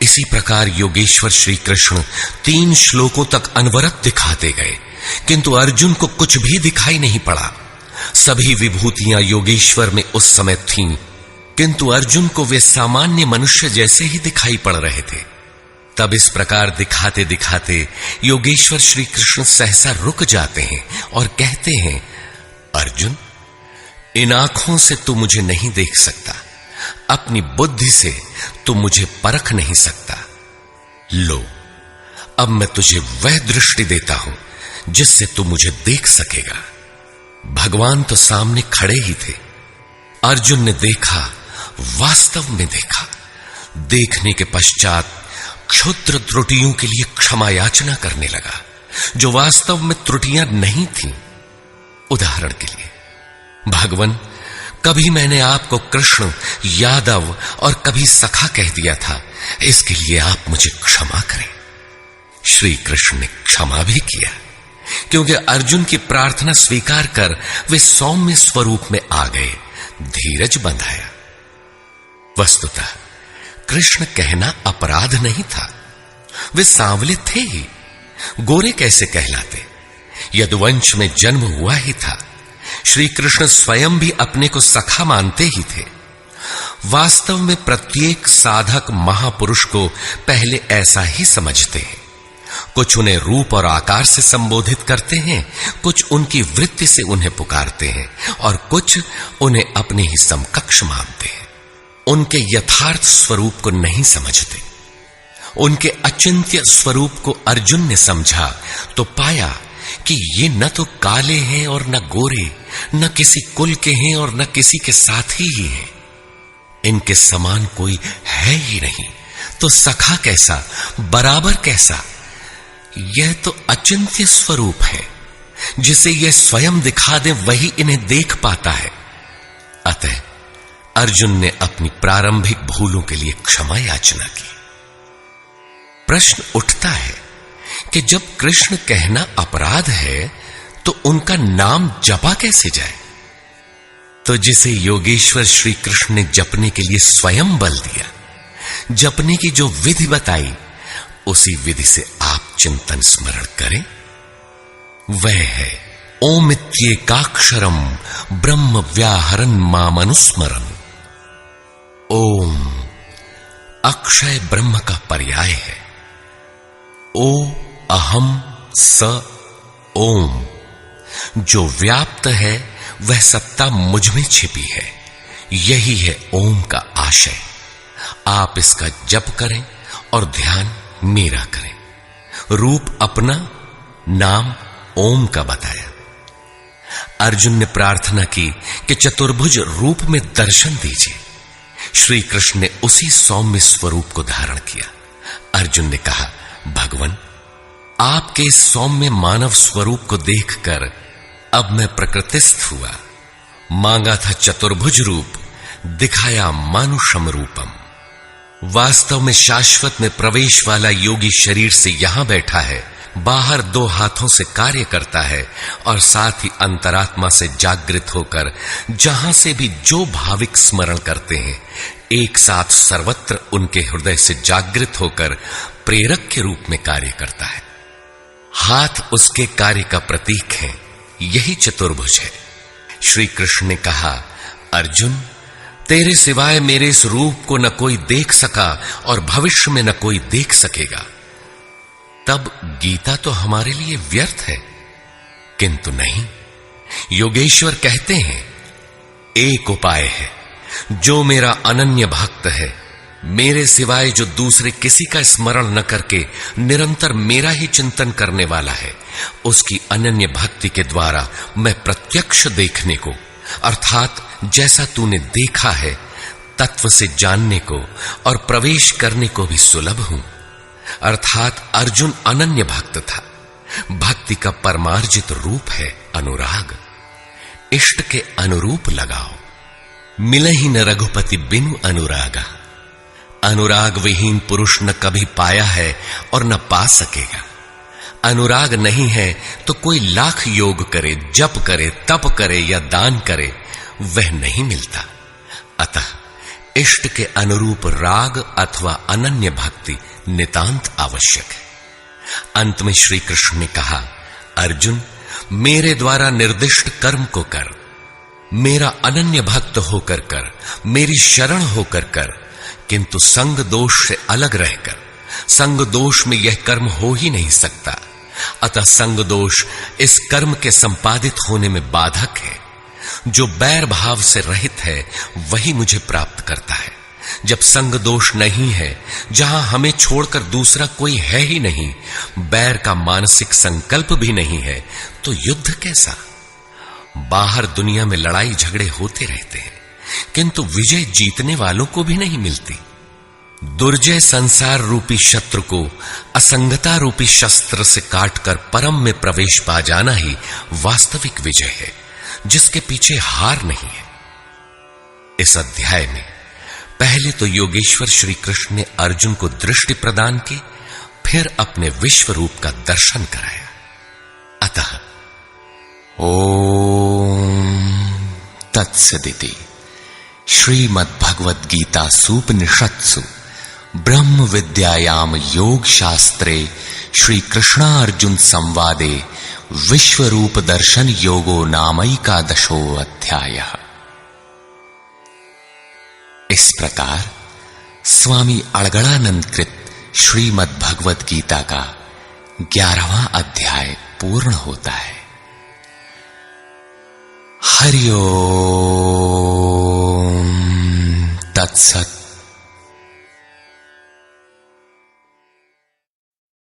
इसी प्रकार योगेश्वर श्री कृष्ण 3 श्लोकों तक अनवरत दिखाते गए, किंतु अर्जुन को कुछ भी दिखाई नहीं पड़ा। सभी विभूतियां योगेश्वर में उस समय थीं, किंतु अर्जुन को वे सामान्य मनुष्य जैसे ही दिखाई पड़ रहे थे। तब इस प्रकार दिखाते दिखाते योगेश्वर श्री कृष्ण सहसा रुक जाते हैं और कहते हैं, अर्जुन, इन आंखों से तू मुझे नहीं देख सकता, अपनी बुद्धि से तू मुझे परख नहीं सकता। लो, अब मैं तुझे वह दृष्टि देता हूं जिससे तू मुझे देख सकेगा। भगवान तो सामने खड़े ही थे। अर्जुन ने देखा, वास्तव में देखा। देखने के पश्चात क्षुद्र त्रुटियों के लिए क्षमा याचना करने लगा, जो वास्तव में त्रुटियां नहीं थीं। उदाहरण के लिए, भगवान, कभी मैंने आपको कृष्ण, यादव और कभी सखा कह दिया था, इसके लिए आप मुझे क्षमा करें। श्री कृष्ण ने क्षमा भी किया, क्योंकि अर्जुन की प्रार्थना स्वीकार कर वे सौम्य स्वरूप में आ गए, धीरज बंधाया। वस्तुतः कृष्ण कहना अपराध नहीं था। वे सांवले थे ही, गोरे कैसे कहलाते? यदुवंश में जन्म हुआ ही था। श्री कृष्ण स्वयं भी अपने को सखा मानते ही थे। वास्तव में प्रत्येक साधक महापुरुष को पहले ऐसा ही समझते हैं। कुछ उन्हें रूप और आकार से संबोधित करते हैं, कुछ उनकी वृत्ति से उन्हें पुकारते हैं और कुछ उन्हें अपने ही समकक्ष मानते हैं। उनके यथार्थ स्वरूप को नहीं समझते। उनके अचिंत्य स्वरूप को अर्जुन ने समझा तो पाया कि ये न तो काले हैं और न गोरे, न किसी कुल के हैं और न किसी के साथी ही हैं। इनके समान कोई है ही नहीं, तो सखा कैसा, बराबर कैसा? यह तो अचिंत्य स्वरूप है। जिसे यह स्वयं दिखा दे वही इन्हें देख पाता है। अतः अर्जुन ने अपनी प्रारंभिक भूलों के लिए क्षमा याचना की। प्रश्न उठता है कि जब कृष्ण कहना अपराध है तो उनका नाम जपा कैसे जाए? तो जिसे योगेश्वर श्री कृष्ण ने जपने के लिए स्वयं बल दिया, जपने की जो विधि बताई, उसी विधि से आप चिंतन स्मरण करें। वह है ओमित्येकाक्षरम ब्रह्म व्याहरन् मामनुस्मरन्। ओम अक्षय ब्रह्म का पर्याय है। ओ अहम स ओम। जो व्याप्त है वह सत्ता मुझ में छिपी है। यही है ओम का आशय। आप इसका जप करें और ध्यान मेरा करें। रूप अपना, नाम ओम का बताया। अर्जुन ने प्रार्थना की कि चतुर्भुज रूप में दर्शन दीजिए। श्री कृष्ण ने उसी सौम्य स्वरूप को धारण किया। अर्जुन ने कहा, भगवान, आपके इस सौम्य मानव स्वरूप को देखकर अब मैं प्रकृतिस्थ हुआ। मांगा था चतुर्भुज रूप, दिखाया मानुषम रूपम। वास्तव में शाश्वत में प्रवेश वाला योगी शरीर से यहां बैठा है, बाहर दो हाथों से कार्य करता है और साथ ही अंतरात्मा से जागृत होकर जहां से भी जो भाविक स्मरण करते हैं, एक साथ सर्वत्र उनके हृदय से जागृत होकर प्रेरक के रूप में कार्य करता है। हाथ उसके कार्य का प्रतीक है। यही चतुर्भुज है। श्री कृष्ण ने कहा, अर्जुन, तेरे सिवाय मेरे इस रूप को न कोई देख सका और भविष्य में न कोई देख सकेगा। तब गीता तो हमारे लिए व्यर्थ है, किंतु नहीं। योगेश्वर कहते हैं, एक उपाय है। जो मेरा अनन्य भक्त है, मेरे सिवाय जो दूसरे किसी का स्मरण न करके निरंतर मेरा ही चिंतन करने वाला है, उसकी अनन्य भक्ति के द्वारा मैं प्रत्यक्ष देखने को, अर्थात जैसा तूने देखा है तत्व से जानने को और प्रवेश करने को भी सुलभ हूं। अर्थात अर्जुन अनन्य भक्त था। भक्ति का परमार्जित रूप है अनुराग। इष्ट के अनुरूप लगाओ। मिलहि न रघुपति बिनु अनुरागा। अनुराग विहीन पुरुष न कभी पाया है और न पा सकेगा। अनुराग नहीं है तो कोई लाख योग करे, जप करे, तप करे या दान करे, वह नहीं मिलता। अतः इष्ट के अनुरूप राग अथवा अनन्य भक्ति नितांत आवश्यक है। अंत में श्री कृष्ण ने कहा, अर्जुन, मेरे द्वारा निर्दिष्ट कर्म को कर, मेरा अनन्य भक्त होकर कर, मेरी शरण होकर कर, किंतु संग दोष से अलग रहकर, संग दोष में यह कर्म हो ही नहीं सकता। अतः संग दोष इस कर्म के संपादित होने में बाधक है। जो बैर भाव से रहित है वही मुझे प्राप्त करता है। जब संग दोष नहीं है, जहां हमें छोड़कर दूसरा कोई है ही नहीं, बैर का मानसिक संकल्प भी नहीं है, तो युद्ध कैसा? बाहर दुनिया में लड़ाई झगड़े होते रहते हैं, किंतु विजय जीतने वालों को भी नहीं मिलती। दुर्जय संसार रूपी शत्रु को असंगता रूपी शस्त्र से काटकर परम में प्रवेश पा जाना ही वास्तविक विजय है, जिसके पीछे हार नहीं है। इस अध्याय में पहले तो योगेश्वर श्री कृष्ण ने अर्जुन को दृष्टि प्रदान की, फिर अपने विश्व रूप का दर्शन कराया। अतः ओम तत्सदिति श्रीमद्भगवद गीता सूपनिषत्सु ब्रह्म विद्यायाम योग शास्त्रे श्री कृष्णार्जुन संवादे विश्वरूप दर्शन योगो नामैकादशो अध्यायः। इस प्रकार स्वामी अड़गड़ानंद कृत श्रीमद् भगवद गीता का 11वां अध्याय पूर्ण होता है। हरि ओम तत्सत्।